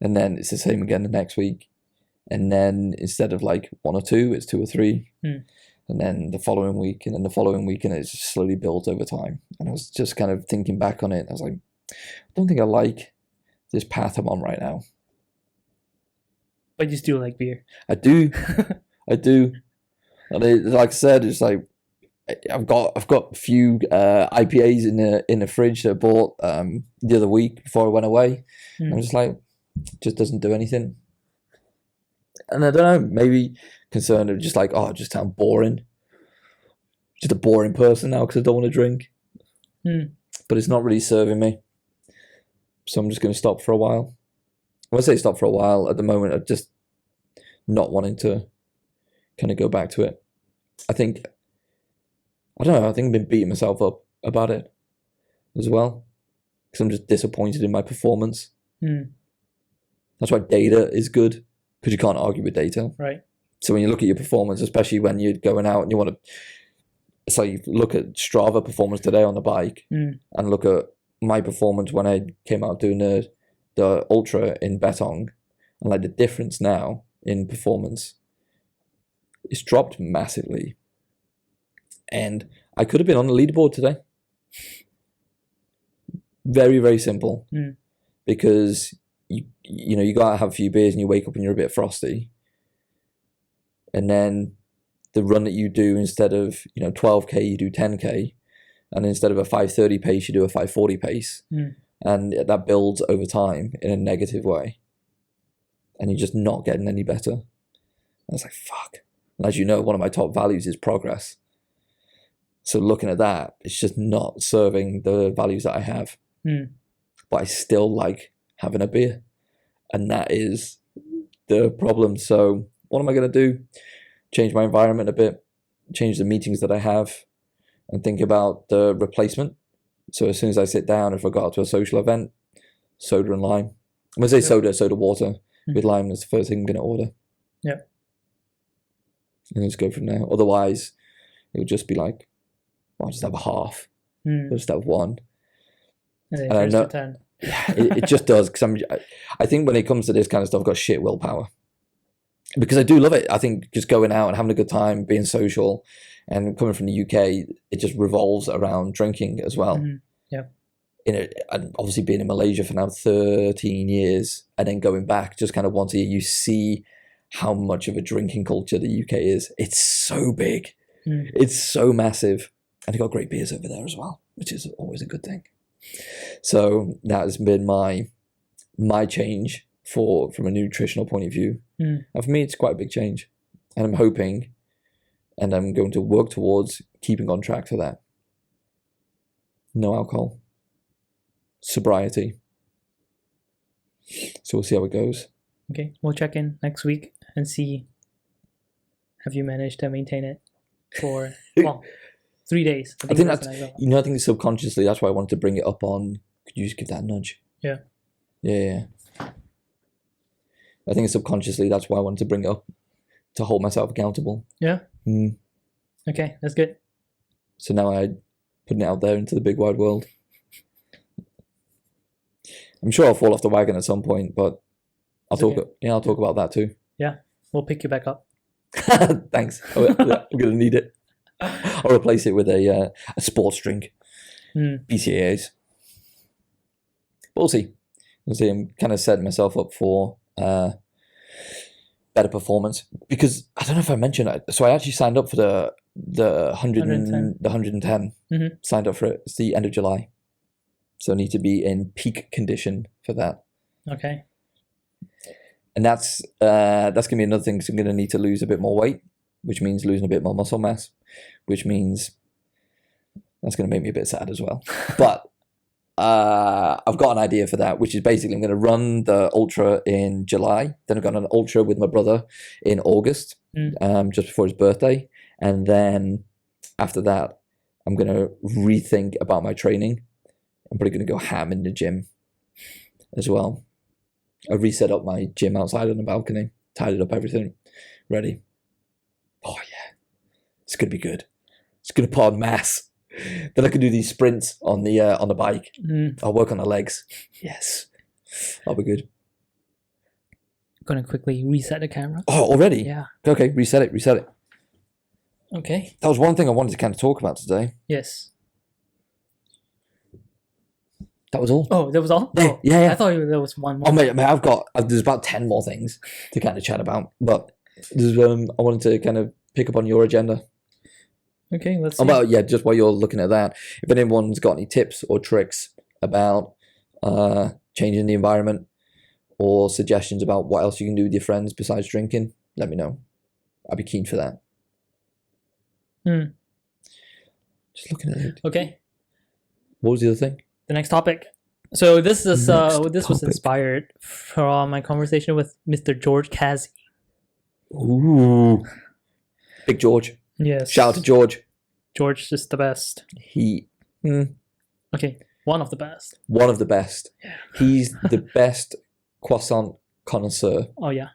and then it's the same again the next week, and then instead of like 1 or 2, it's 2 or 3, and then the following week, and then the following week, and it's just slowly built over time. And I was just kind of thinking back on it, I was like, I don't think I like this path I'm on right now. But you still like beer. I do. I do. And like I said, it's like I've got a few IPAs in the fridge that I bought the other week before I went away. I'm just like, it just doesn't do anything. And I don't know, maybe concerned of just like, oh, just sound boring. Just a boring person now because I don't want to drink. But it's not really serving me. So I'm just going to stop for a while. When I say stop for a while, at the moment, I'm just not wanting to kind of go back to it. I think I've been beating myself up about it as well. because I'm just disappointed in my performance. Mm. That's why data is good, because you can't argue with data. Right. So when you look at your performance, especially when you're going out and you want to, so you look at Strava performance today on the bike, and look at my performance when I came out doing the ultra in Betong, and like the difference now in performance, it's dropped massively. And I could have been on the leaderboard today. Very, very simple. Because you know, you gotta have a few beers and you wake up and you're a bit frosty. And then the run that you do, instead of 12k, you do 10k, and instead of a 5:30 pace, you do a 5:40 pace, and that builds over time in a negative way, and you're just not getting any better. And it's like, fuck. And as you know, one of my top values is progress. So looking at that, it's just not serving the values that I have. But I still like having a beer, and that is the problem. So what am I going to do? Change my environment a bit, change the meetings that I have, and think about the replacement. So as soon as I sit down, if I go out to a social event, soda and lime. I'm going to say soda water with lime is the first thing I'm going to order. Yep. And just go from there. Otherwise, it would just be like, well, I'll just have a half. I'll just have one. And I know, it just does, because I think when it comes to this kind of stuff, I've got shit willpower. Because I do love it. I think just going out and having a good time, being social, and coming from the UK, it just revolves around drinking as well. Yeah. And obviously being in Malaysia for now 13 years, and then going back just kind of once a year, you see how much of a drinking culture the UK is. It's so big. It's so massive. And they've got great beers over there as well, which is always a good thing. So that has been my change from a nutritional point of view. And for me, it's quite a big change, and I'm hoping, and I'm going to work towards keeping on track for that. No alcohol, sobriety. So we'll see how it goes. Okay, we'll check in next week and see. Have you managed to maintain it for 3 days? I think that's I think subconsciously that's why I wanted to bring it up on. Could you just give that a nudge? Yeah. I think subconsciously that's why I wanted to bring it up, to hold myself accountable. Yeah. Okay, that's good. So now I'm putting it out there into the big wide world. I'm sure I'll fall off the wagon at some point, but I'll talk about that too. Yeah, we'll pick you back up. Thanks. I'm gonna need it. I'll replace it with a sports drink, BCAAs. But we'll see. I'm kind of setting myself up for better performance, because I don't know if I mentioned it. So I actually signed up for the 110. Signed up for it. It's the end of July, so I need to be in peak condition for that. Okay. And that's gonna be another thing. So I'm gonna need to lose a bit more weight, which means losing a bit more muscle mass, which means that's gonna make me a bit sad as well. But I've got an idea for that, which is basically I'm going to run the ultra in July. Then I've got an ultra with my brother in August, just before his birthday. And then after that, I'm going to rethink about my training. I'm probably going to go ham in the gym as well. I reset up my gym outside on the balcony, tidied up everything, ready. Oh yeah, it's going to be good. It's going to put on mass. Then I can do these sprints on the bike. I'll work on the legs. Yes, that'll be good. Gonna quickly reset the camera. Oh, already? Yeah. Okay, reset it. Okay. That was one thing I wanted to kind of talk about today. Yes. That was all. Oh, that was all? Yeah, yeah. I thought there was one more. Oh, mate, there's about 10 more things to kind of chat about, but I wanted to kind of pick up on your agenda. Okay, let's see. Just while you're looking at that, if anyone's got any tips or tricks about changing the environment, or suggestions about what else you can do with your friends besides drinking, let me know. I'd be keen for that. Just looking at it. Okay. What was the other thing? The next topic. So this was inspired from my conversation with Mr. George Kazi. Ooh. Big George. Yes. Shout out to George. George is the best. Okay. One of the best. One of the best. He's the best croissant connoisseur, Oh yeah.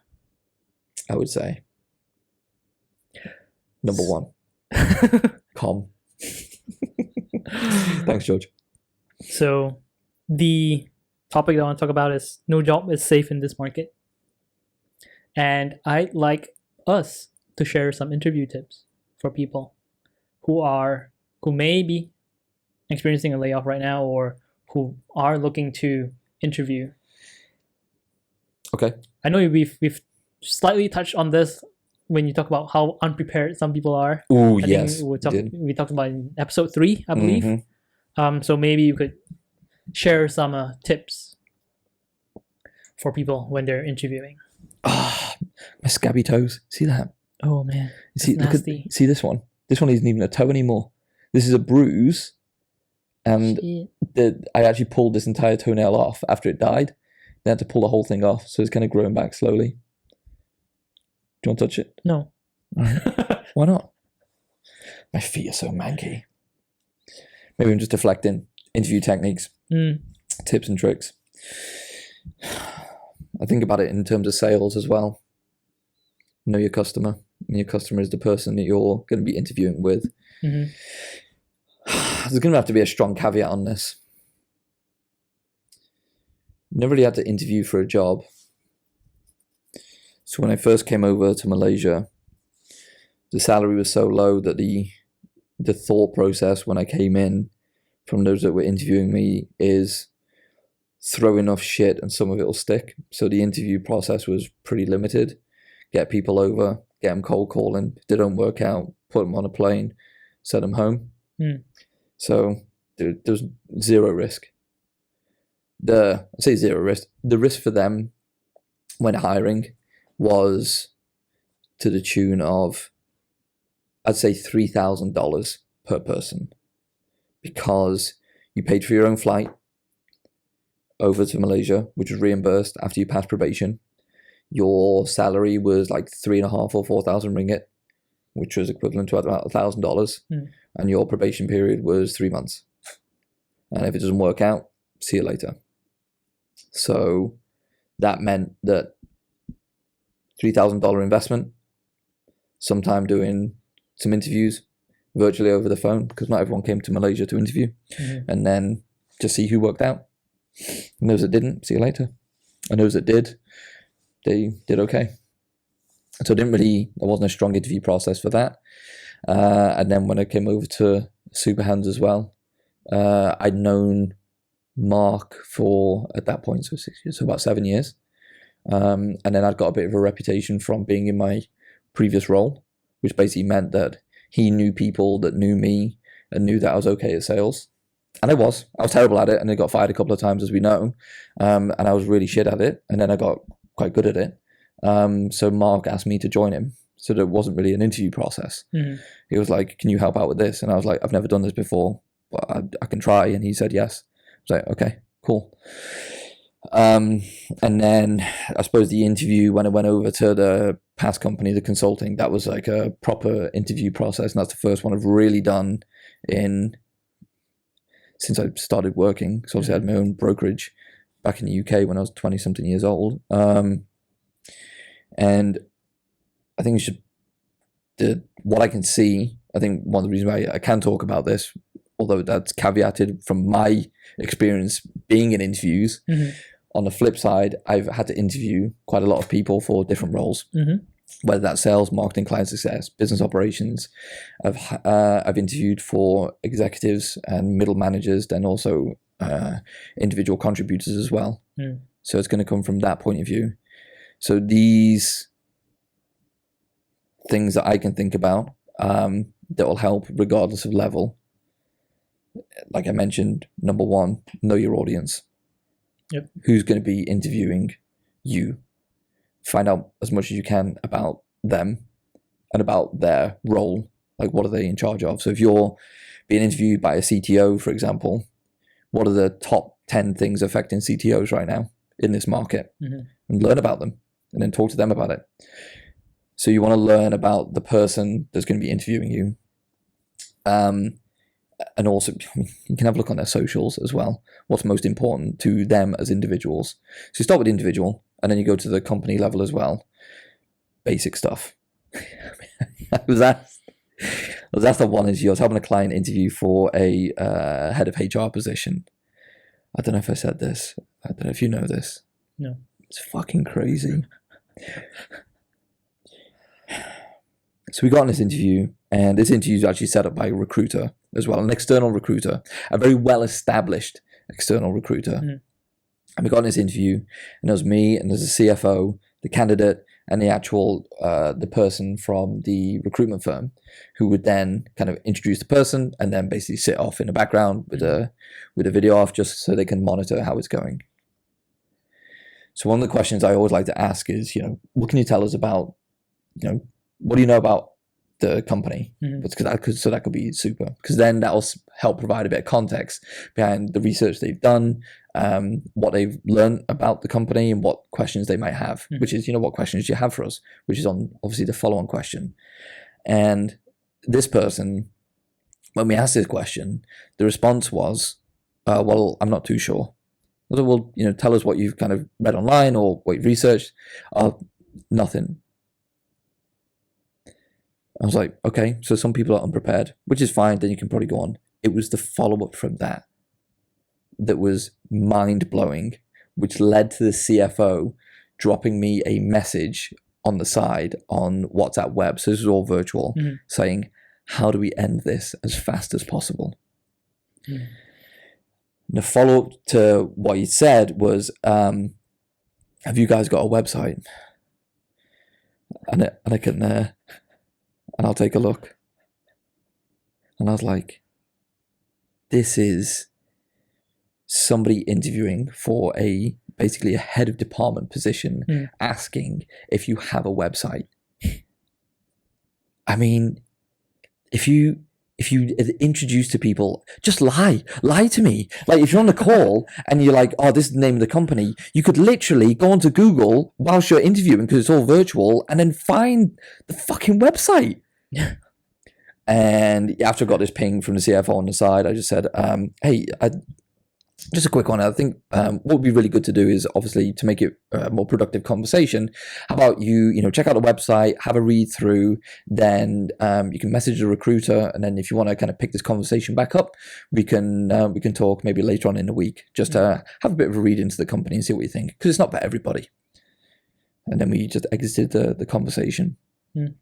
I would say. Number one. Com. Thanks, George. So the topic that I want to talk about is no job is safe in this market. And I'd like us to share some interview tips for people who may be experiencing a layoff right now or who are looking to interview. Okay. I know we've slightly touched on this when you talk about how unprepared some people are. Oh, I yes. think we talked about in episode 3, I believe. Mm-hmm. So maybe you could share some tips for people when they're interviewing. Ah, my scabby toes. See that? Oh man, See this one. This one isn't even a toe anymore. This is a bruise, and I actually pulled this entire toenail off after it died. They had to pull the whole thing off, so it's kind of growing back slowly. Do you want to touch it? No. Why not? My feet are so manky. Maybe I'm just deflecting. Interview techniques, tips and tricks. I think about it in terms of sales as well. Know your customer. And your customer is the person that you're going to be interviewing with. Mm-hmm. There's going to have to be a strong caveat on this. Never really had to interview for a job. So when I first came over to Malaysia, the salary was so low that the thought process when I came in from those that were interviewing me is throw enough shit and some of it will stick. So the interview process was pretty limited. Get people over, get them cold calling. If they don't work out, put them on a plane, send them home. So there's zero risk. I say zero risk. The risk for them when hiring was to the tune of, I'd say $3,000 per person, because you paid for your own flight over to Malaysia, which was reimbursed after you passed probation. Your salary was like 3,500 or 4,000 ringgit, which was equivalent to about $1,000, and your probation period was 3 months. And if it doesn't work out, see you later. So that meant that $3,000 investment, sometime doing some interviews virtually over the phone, because not everyone came to Malaysia to interview, and then just see who worked out. And those that didn't, see you later. And those that did, they did okay. So there wasn't a strong interview process for that. And then when I came over to Superhands as well, I'd known Mark for, at that point, so 6 years, so about 7 years. And then I'd got a bit of a reputation from being in my previous role, which basically meant that he knew people that knew me and knew that I was okay at sales. And I was terrible at it, and I got fired a couple of times, as we know. And I was really shit at it, and then I got quite good at it. So Mark asked me to join him. So there wasn't really an interview process. He was like, can you help out with this? And I was like, I've never done this before, but I can try. And he said yes. I was like, okay, cool. And then I suppose the interview, when I went over to the past company, the consulting, that was like a proper interview process. And that's the first one I've really done since I started working. So obviously I had my own brokerage back in the UK when I was 20 something years old. And I think what I can see, I think one of the reasons why I can talk about this, although that's caveated from my experience being in interviews, on the flip side, I've had to interview quite a lot of people for different roles, whether that's sales, marketing, client success, business operations. I've interviewed for executives and middle managers, then also individual contributors as well. So it's going to come from that point of view. So these things that I can think about that will help regardless of level. Like I mentioned, number one, know your audience. Yep. Who's going to be interviewing you? Find out as much as you can about them and about their role. Like, what are they in charge of? So if you're being interviewed by a CTO, for example, what are the top 10 things affecting CTOs right now in this market? And learn about them and then talk to them about it. So you want to learn about the person that's going to be interviewing you. and also you can have a look on their socials as well. What's most important to them as individuals? So you start with individual, and then you go to the company level as well. Basic stuff. I was asked on one interview. I was having a client interview for a head of HR position. I don't know if I said this. I don't know if you know this. No. It's fucking crazy. So we got on this interview, and this interview is actually set up by a recruiter as well, an external recruiter, a very well-established external recruiter. Mm. And we got on this interview, and there was me, and there's a CFO, the candidate, and the actual the person from the recruitment firm, who would then kind of introduce the person, and then basically sit off in the background with a video off, just so they can monitor how it's going. So one of the questions I always like to ask is, what can you tell us about, what do you know about the company? Mm-hmm. So that could be super, because then that will help provide a bit of context behind the research they've done, what they've learned about the company, and what questions they might have, mm-hmm. which is, what questions do you have for us, which is on obviously the follow-on question. And this person, when we asked this question, the response was, well, I'm not too sure. Well, tell us what you've kind of read online or what you've researched. Nothing. I was like, okay, so some people are unprepared, which is fine. Then you can probably go on. It was the follow-up from that was mind-blowing, which led to the CFO dropping me a message on the side on WhatsApp web. So this was all virtual, mm-hmm. saying, how do we end this as fast as possible? Mm-hmm. The follow-up to what he said was, have you guys got a website? And I can, and I'll take a look. And I was like, this is somebody interviewing for basically a head of department position, asking if you have a website. I mean, if you introduce to people, just lie to me. Like, if you're on a call and you're like, oh, this is the name of the company, you could literally go onto Google whilst you're interviewing, because it's all virtual, and then find the fucking website. Yeah. And after I got this ping from the CFO on the side, I just said, hey, just a quick one. I think what would be really good to do is, obviously, to make it a more productive conversation, how about you check out the website, have a read through, then you can message the recruiter, and then if you want to kind of pick this conversation back up, we can talk maybe later on in the week, just to have a bit of a read into the company and see what you think, because it's not for everybody. And then we just exited the conversation. Mm.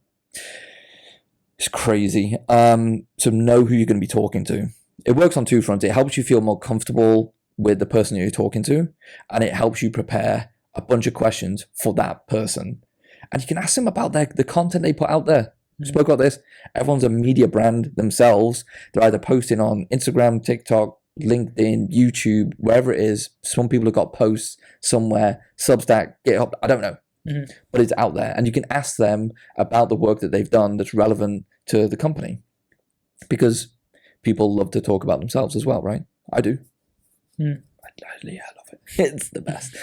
It's crazy. So know who you're going to be talking to. It works on two fronts. It helps you feel more comfortable with the person you're talking to, and it helps you prepare a bunch of questions for that person. And you can ask them about the content they put out there. We spoke about this. Everyone's a media brand themselves. They're either posting on Instagram, TikTok, LinkedIn, YouTube, wherever it is. Some people have got posts somewhere, Substack, GitHub, I don't know. Mm-hmm. But it's out there, and you can ask them about the work that they've done that's relevant to the company, because people love to talk about themselves as well, right? I do. I love it. It's the best.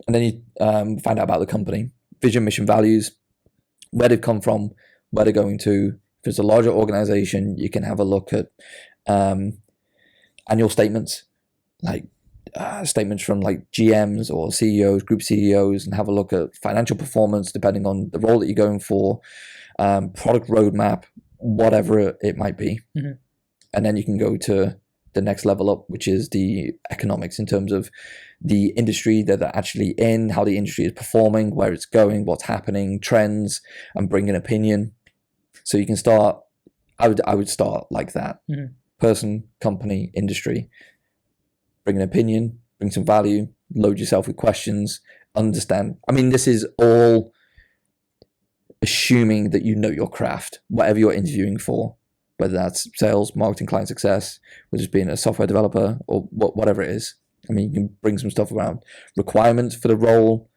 And then you find out about the company, vision, mission, values, where they've come from, where they're going to. If it's a larger organization, you can have a look at annual statements, like statements from like GMs or CEOs, group CEOs, and have a look at financial performance depending on the role that you're going for, product roadmap, whatever it might be. Mm-hmm. And then you can go to the next level up, which is the economics, in terms of the industry that they're actually in, how the industry is performing, where it's going, what's happening, trends, and bring an opinion. So you can start, I would start like that. Mm-hmm. Person, company, industry. Bring an opinion, bring some value, load yourself with questions, understand. I mean, this is all assuming that you know your craft, whatever you're interviewing for, whether that's sales, marketing, client success, whether it's being a software developer or whatever it is. I mean, you can bring some stuff around requirements for the role,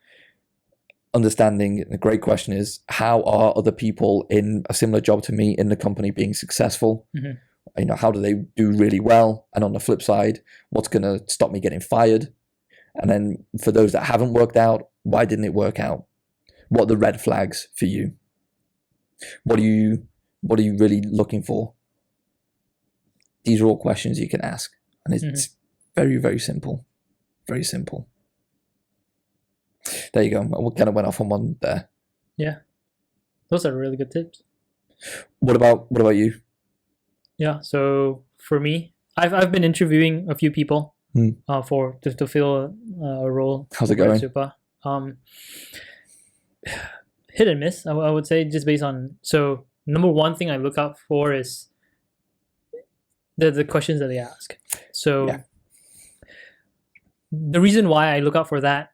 understanding. The great question is, how are other people in a similar job to me in the company being successful? Mm-hmm. How do they do really well? And on the flip side, what's going to stop me getting fired? And then for those that haven't worked out, why didn't it work out? What are the red flags for you? What are you really looking for? these are all questions you can ask, and it's very, very simple. Very simple. There you go. I kind of went off on one there. Yeah, those are really good tips. What about you? Yeah, so for me, I've been interviewing a few people to fill a role. How's it going? Super. Hit and miss, I would say, just based on. So number one thing I look out for is the questions that they ask. So the reason why I look out for that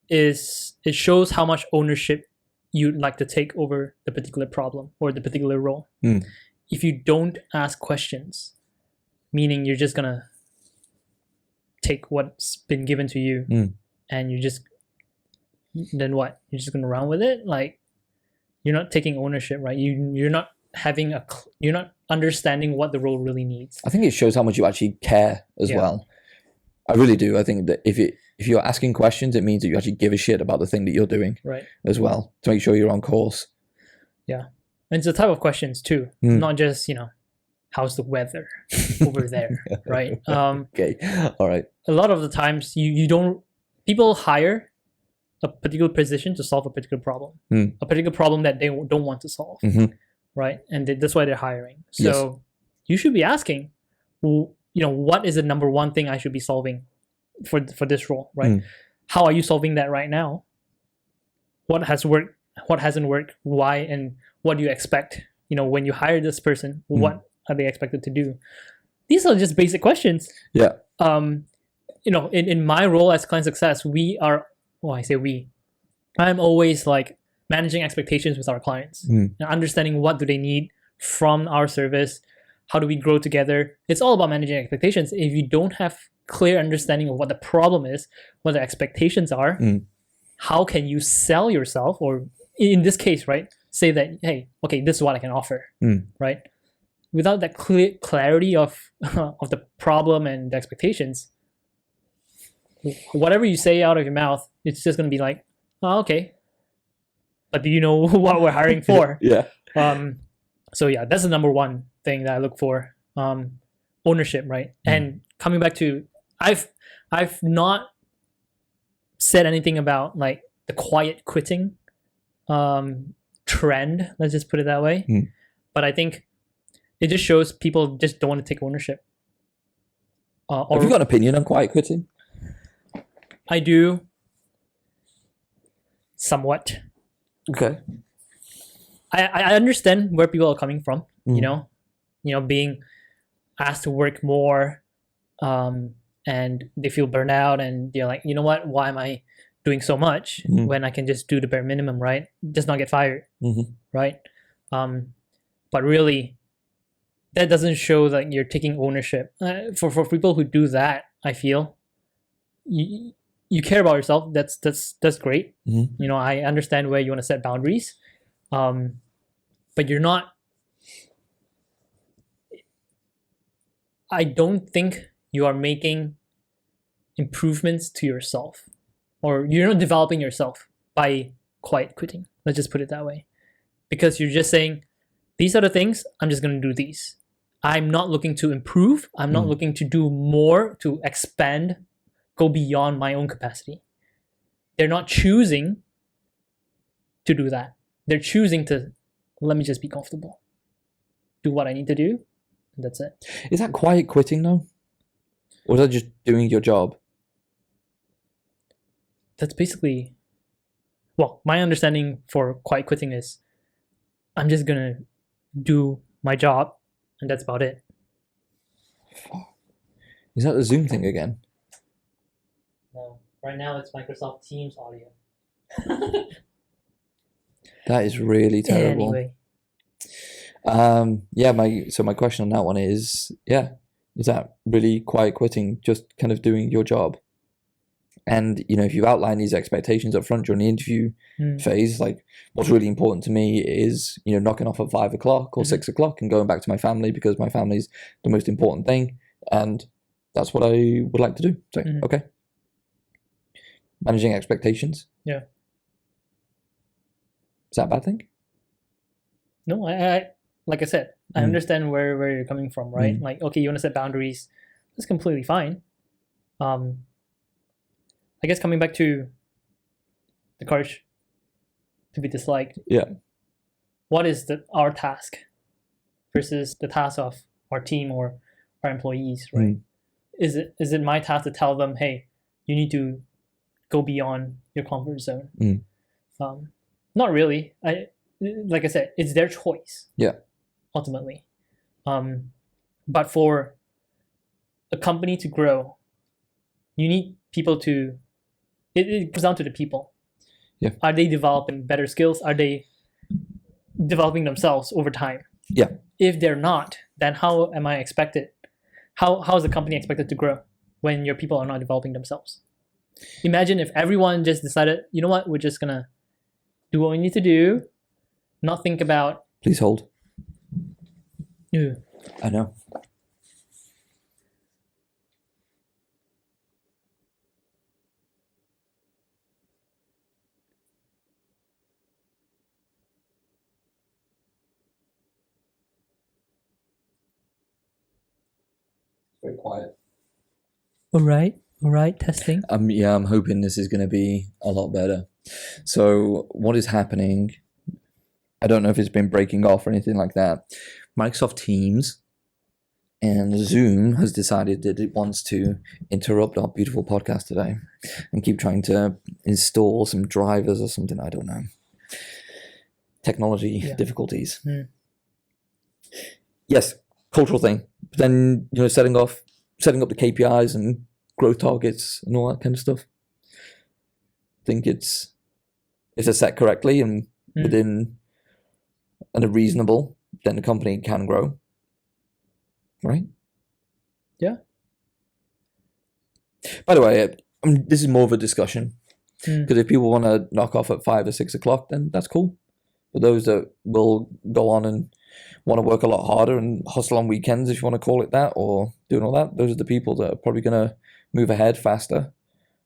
is it shows how much ownership you'd like to take over the particular problem or the particular role. If you don't ask questions, meaning you're just gonna take what's been given to you and then what? You're just gonna run with it? Like, you're not taking ownership, right? You're not having you're not understanding what the role really needs. I think it shows how much you actually care as well. I really do. I think that if you're asking questions, it means that you actually give a shit about the thing that you're doing, right? As well, to make sure you're on course. Yeah, and it's the type of questions too, not just how's the weather over there, right? Okay, all right. A lot of the times, people hire a particular position to solve a particular problem, a particular problem that they don't want to solve, right? And that's why they're hiring. So you should be asking, what is the number one thing I should be solving for this role, right? How are you solving that right now? What has worked? What hasn't worked? Why? And what do you expect? When you hire this person, what are they expected to do? These are just basic questions. Yeah. In my role as client success, I'm always like managing expectations with our clients and understanding what do they need from our service. How do we grow together? It's all about managing expectations. If you don't have clear understanding of what the problem is, what the expectations are, how can you sell yourself? Or in this case, right, say that, hey, okay, this is what I can offer, right? Without that clarity of the problem and the expectations, whatever you say out of your mouth, it's just going to be like, oh, okay. But do you know what we're hiring for? Yeah. So yeah, that's the number one thing that I look for. Ownership, right? And coming back to, I've not said anything about like the quiet quitting trend. Let's just put it that way. But I think it just shows people just don't want to take ownership. Have you got an opinion on quiet quitting? I do. Somewhat. Okay. I understand where people are coming from, being asked to work more, and they feel burnt out, and they're like, you know what? Why am I doing so much when I can just do the bare minimum, right? Just not get fired, right? But really, that doesn't show that you're taking ownership. For people who do that, I feel you care about yourself. That's great. I understand where you want to set boundaries. But you're not, I don't think you are making improvements to yourself, or you're not developing yourself by quiet quitting. Let's just put it that way. Because you're just saying, these are the things, I'm just going to do these. I'm not looking to improve. I'm not looking to do more, to expand, go beyond my own capacity. They're not choosing to do that. They're choosing to, let me just be comfortable, do what I need to do, and that's it. Is that quiet quitting though? Or is that just doing your job? That's basically, well, my understanding for quiet quitting is, I'm just going to do my job, and that's about it. Is that the Zoom thing again? No. Right now it's Microsoft Teams audio. That is really terrible. Anyway. My question on that one is that really quiet quitting, just kind of doing your job? And if you outline these expectations up front during the interview phase, like what's really important to me is knocking off at 5 o'clock or 6 o'clock and going back to my family because my family's the most important thing, and that's what I would like to do. So okay, managing expectations. Yeah. Is that a bad thing? No, like I said, I understand where you're coming from, right? Like, okay, you want to set boundaries. That's completely fine. I guess coming back to the courage to be disliked. Yeah. What is our task versus the task of our team or our employees, right? Is it my task to tell them, hey, you need to go beyond your comfort zone? Not really. Like I said, it's their choice. Yeah. Ultimately, but for a company to grow, you need people to. It comes down to the people. Yeah. Are they developing better skills? Are they developing themselves over time? Yeah. If they're not, then how am I expected? How is the company expected to grow when your people are not developing themselves? Imagine if everyone just decided, you know what, we're just gonna do what we need to do, not think about. Please hold. Yeah. I know. Very quiet. All right, testing. Yeah, I'm hoping this is going to be a lot better. So what is happening, I don't know if it's been breaking off or anything like that. Microsoft Teams and Zoom has decided that it wants to interrupt our beautiful podcast today and keep trying to install some drivers or something. I don't know. Technology difficulties. Yes, cultural thing. But then, setting up the KPIs and growth targets and all that kind of stuff. I think if they're set correctly and within and are reasonable, then the company can grow. Right? Yeah. By the way, this is more of a discussion. Because if people want to knock off at 5 or 6 o'clock, then that's cool. But those that will go on and want to work a lot harder and hustle on weekends, if you want to call it that, or doing all that, those are the people that are probably going to move ahead faster.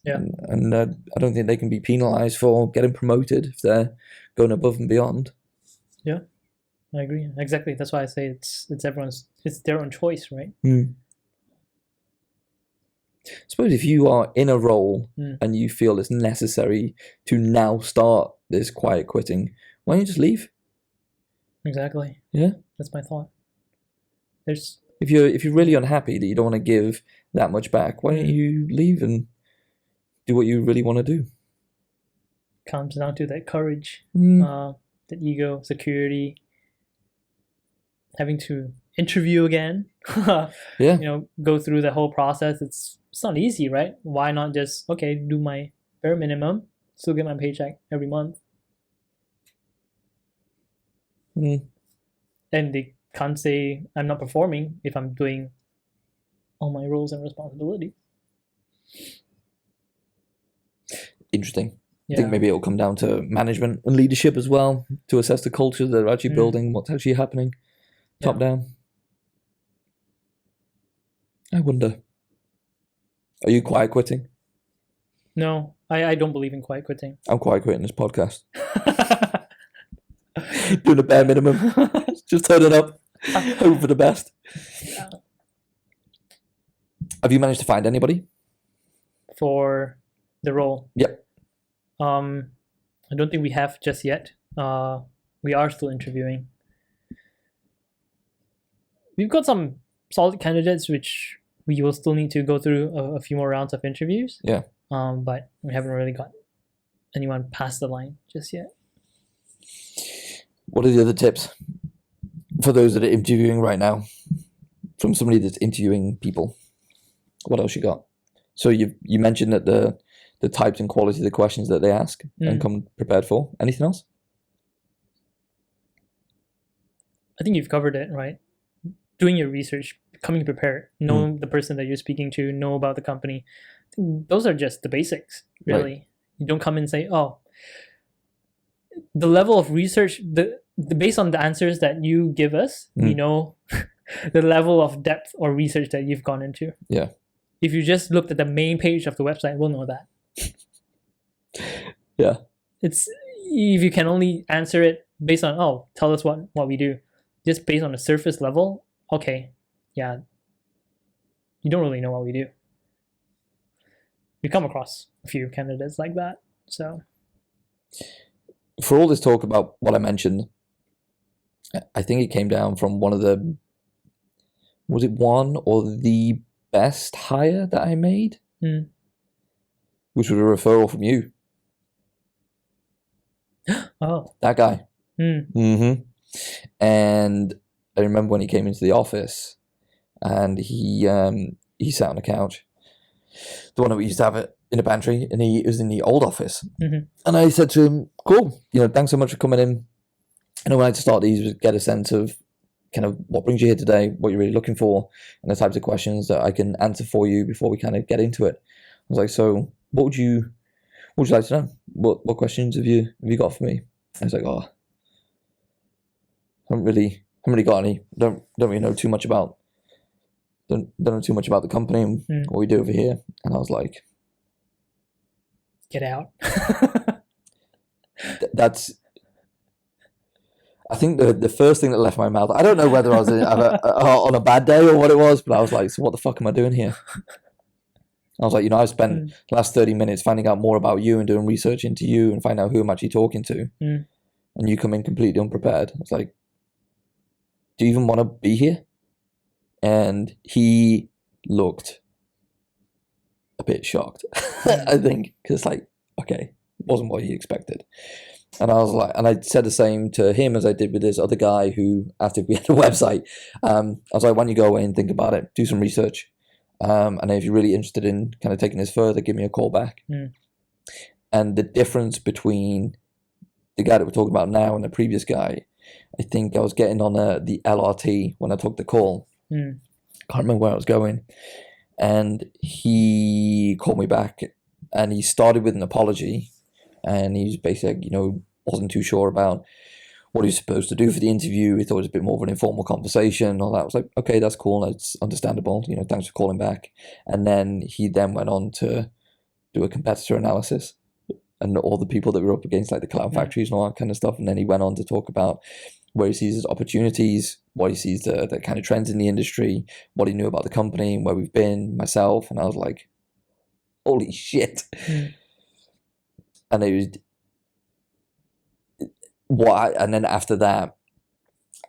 Yeah. And I don't think they can be penalized for getting promoted if they're going above and beyond. Yeah, I agree. Exactly. That's why I say it's their own choice, right? I suppose if you are in a role and you feel it's necessary to now start this quiet quitting, why don't you just leave? Exactly. Yeah. That's my thought. If you're really unhappy that you don't want to give that much back, why don't you leave and do what you really want to do? Comes down to that courage, the ego, security, having to interview again. Yeah. Go through the whole process. It's not easy, right? Why not just do my bare minimum, still get my paycheck every month? And they can't say I'm not performing if I'm doing all my roles and responsibilities. Interesting. Yeah. I think maybe it'll come down to management and leadership as well, to assess the culture they're actually building, what's actually happening top down. I wonder. Are you quiet quitting? No, I don't believe in quiet quitting. I'm quiet quitting this podcast. Doing the bare minimum. Just turn it up. Hope for the best. Have you managed to find anybody? For the role? Yep. I don't think we have just yet. We are still interviewing. We've got some solid candidates, which we will still need to go through a few more rounds of interviews. Yeah. But we haven't really got anyone past the line just yet. What are the other tips for those that are interviewing right now? From somebody that's interviewing people, what else you got? So you mentioned that the types and quality of the questions that they ask and come prepared for. Anything else? I think you've covered it, right? Doing your research, coming prepared, know the person that you're speaking to, know about the company. I think those are just the basics, really. Right. You don't come and say, oh, the level of research, the based on the answers that you give us, we know the level of depth or research that you've gone into. Yeah. If you just looked at the main page of the website, we'll know that. Yeah. It's if you can only answer it based on, tell us what we do. just based on the surface level, okay, yeah, you don't really know what we do. We come across a few candidates like that. So for all this talk about what I mentioned, I think it came down from one of the, was it one or the best hire that I made? Which was a referral from you. Oh. That guy. And I remember when he came into the office and he sat on the couch, the one that we used to have it in the pantry, and it was in the old office. And I said to him, cool, thanks so much for coming in. And I wanted to start these, get a sense of kind of what brings you here today, what you're really looking for, and the types of questions that I can answer for you before we kind of get into it. I was like, so what would you like to know? What questions have you got for me? I was like, I haven't really got any. Don't really know too much about. Don't know too much about the company and what we do over here. And I was like, get out. That's. I think the first thing that left my mouth. I don't know whether I was on a bad day or what it was, but I was like, so what the fuck am I doing here? I was like, I've spent the last 30 minutes finding out more about you and doing research into you and find out who I'm actually talking to. And you come in completely unprepared. I was like, do you even want to be here? And he looked a bit shocked, I think, because like, okay, it wasn't what he expected. And I was like, and I said the same to him as I did with this other guy who, after we had a website, I was like, why don't you go away and think about it, do some research. And if you're really interested in kind of taking this further, give me a call back. And the difference between the guy that we're talking about now and the previous guy, I think I was getting on the LRT when I took the call. Can't remember where I was going. And he called me back and he started with an apology. And he was basically, wasn't too sure about what he was supposed to do for the interview. He thought it was a bit more of an informal conversation. All that. I was like, okay, that's cool. That's understandable. Thanks for calling back. And then he went on to do a competitor analysis and all the people that were up against, like the cloud factories and all that kind of stuff. And then he went on to talk about where he sees his opportunities, what he sees the kind of trends in the industry, what he knew about the company, where we've been, myself. And I was like, holy shit. And it was and then after that,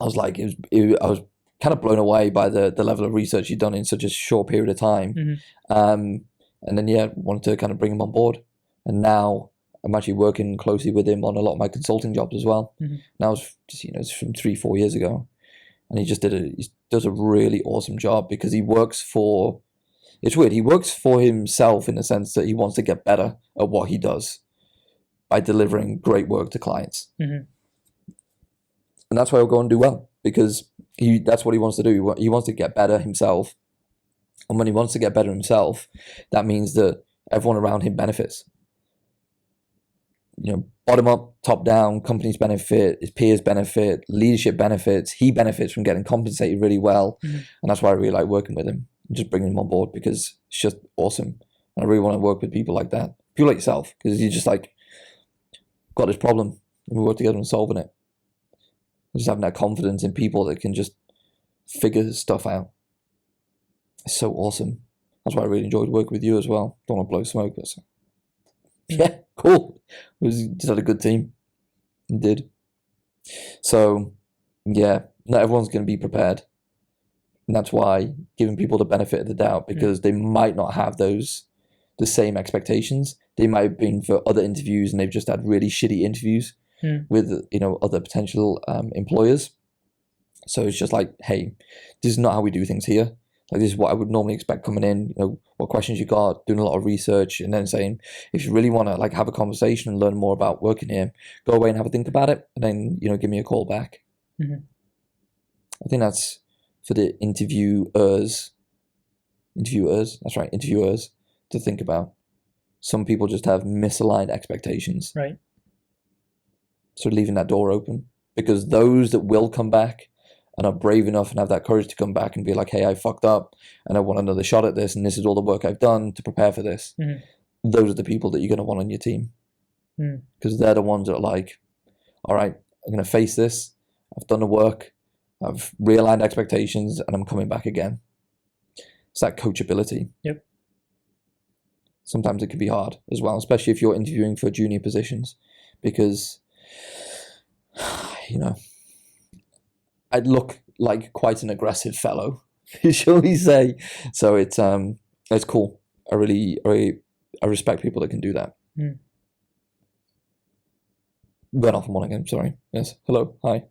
I was like, I was kind of blown away by the level of research he'd done in such a short period of time. And then wanted to kind of bring him on board. And now I'm actually working closely with him on a lot of my consulting jobs as well. Now it's just, it's from 3-4 years ago, and he does a really awesome job because he works for. It's weird. He works for himself in the sense that he wants to get better at what he does by delivering great work to clients. And that's why he'll go and do well, because that's what he wants to do. He wants to get better himself. And when he wants to get better himself, that means that everyone around him benefits. Bottom up, top down, companies benefit, his peers benefit, leadership benefits. He benefits from getting compensated really well. And that's why I really like working with him and just bringing him on board, because it's just awesome. And I really want to work with people like that. People like yourself, because you're just like, got this problem and we work together on solving it. Just having that confidence in people that can just figure stuff out. It's so awesome. That's why I really enjoyed working with you as well. Don't want to blow smoke, but yeah, cool. Just had a good team. It did. So yeah, not everyone's going to be prepared. And that's why giving people the benefit of the doubt, because they might not have the same expectations. They might have been for other interviews and they've just had really shitty interviews with other potential employers. So it's just like, hey, this is not how we do things here. Like, this is what I would normally expect coming in. What questions you got, doing a lot of research, and then saying, if you really want to like have a conversation and learn more about working here, go away and have a think about it, and then give me a call back. I think that's for the interviewers. That's right, interviewers to think about. Some people just have misaligned expectations. Right. So leaving that door open, because those that will come back and are brave enough and have that courage to come back and be like, hey, I fucked up and I want another shot at this and this is all the work I've done to prepare for this. Those are the people that you're going to want on your team, because they're the ones that are like, all right, I'm going to face this. I've done the work. I've realigned expectations, and I'm coming back again. It's that coachability. Yep. Sometimes it can be hard as well, especially if you're interviewing for junior positions, because, you know, I'd look like quite an aggressive fellow, shall we say? So it's cool. I respect people that can do that. Mm. Went off on one again. Sorry. Yes. Hello. Hi.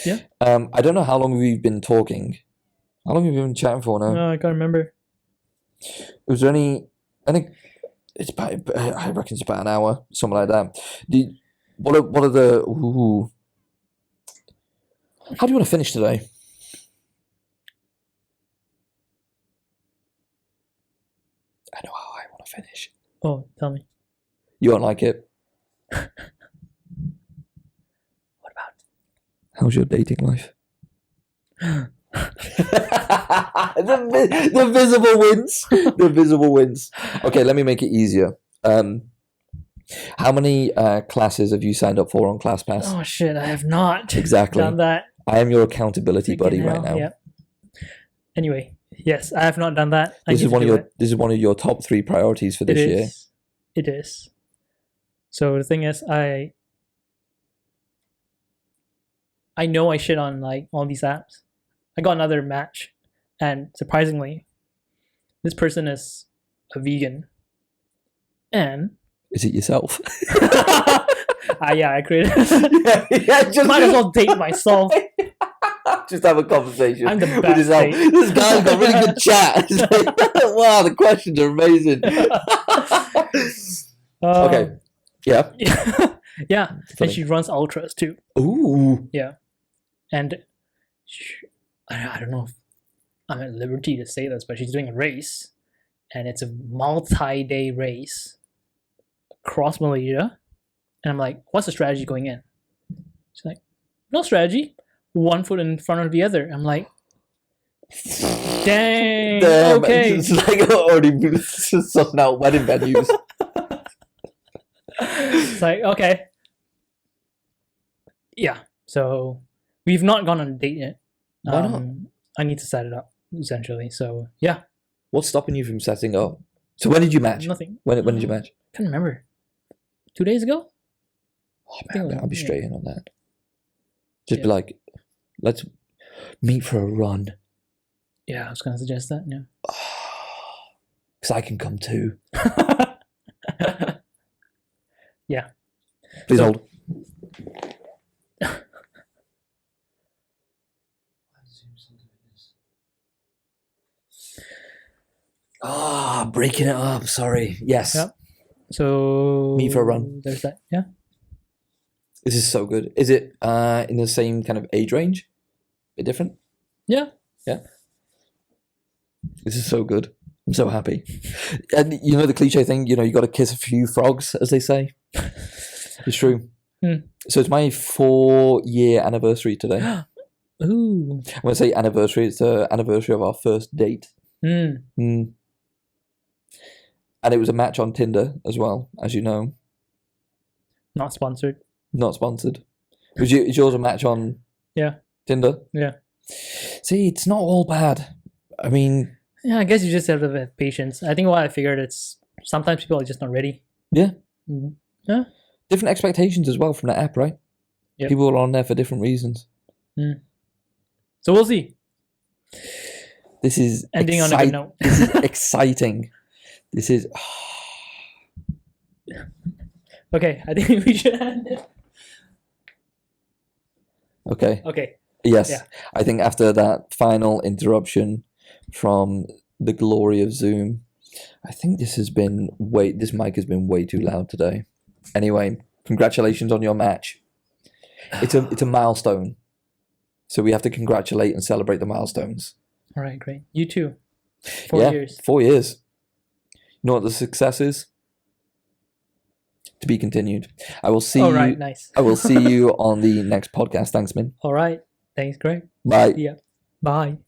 Yeah. I don't know how long we've been talking. How long have we been chatting for now? No, I can't remember. Was there any? I think it's about. I reckon it's about an hour, something like that. What are the? Ooh, how do you want to finish today? I know how I want to finish. Oh, tell me. You won't like it. What about? How's your dating life? the visible wins. The visible wins. Okay, let me make it easier. How many classes have you signed up for on ClassPass? Oh shit, I have not Exactly. done that. I am your accountability buddy right now. Yeah. Anyway, yes, I have not done that. This is one of your top 3 priorities for this year. It is. So the thing is, I know I shit on like all these apps. I got another match, and surprisingly, this person is a vegan. And is it yourself? Yeah, I created. Just might as well date myself. Just have a conversation. I'm the with best yourself. date. This guy's got really good chat. It's like, wow, the questions are amazing. Okay. Yeah. Yeah. Funny. And she runs ultras too. Ooh. Yeah. And I don't know if I'm at liberty to say this, but she's doing a race, and it's a multi-day race across Malaysia. And I'm like, what's the strategy going in? She's like, no strategy. One foot in front of the other. I'm like, dang. Damn, okay. it's like already sorting out wedding venues. It's like, okay. Yeah. So we've not gone on a date yet. Why not? I need to set it up, essentially. So yeah. What's stopping you from setting up? So when did you match? Nothing. When did you match? Can't remember. 2 days ago? Oh man, I'll be Yeah. straight in on that. Just be like, let's meet for a run. Yeah, I was gonna suggest that. Yeah. Because I can come too. Yeah. Please hold. Breaking it up. Sorry. Yes. Yep. So Meet for a run. There's that. Yeah. This is so good. Is it in the same kind of age range? A bit different? Yeah. Yeah. This is so good. I'm so happy. And you know the cliche thing, you got to kiss a few frogs, as they say. It's true. So it's my 4-year anniversary today. Ooh. When I say anniversary, it's the anniversary of our first date. And it was a match on Tinder as well, as you know. Not sponsored. Not sponsored. Is yours a match on Tinder? Yeah. See, it's not all bad. I mean... Yeah, I guess you just have to have patience. I think what I figured, it's sometimes people are just not ready. Yeah. Mm-hmm. Yeah. Different expectations as well from that app, right? Yep. People are on there for different reasons. So we'll see. This is ending on a good note. This is exciting. This is... Okay, I think we should end it. Okay. Okay. Yes. Yeah. I think after that final interruption from the glory of Zoom, I think this mic has been way too loud today. Anyway, congratulations on your match. It's a milestone. So we have to congratulate and celebrate the milestones. All right, great. You too. 4 years. 4 years. You know what the success is? To be continued. I will see you. Right, nice. I will see you on the next podcast. Thanks, Min. All right. Thanks, Greg. Bye. Yeah. Bye.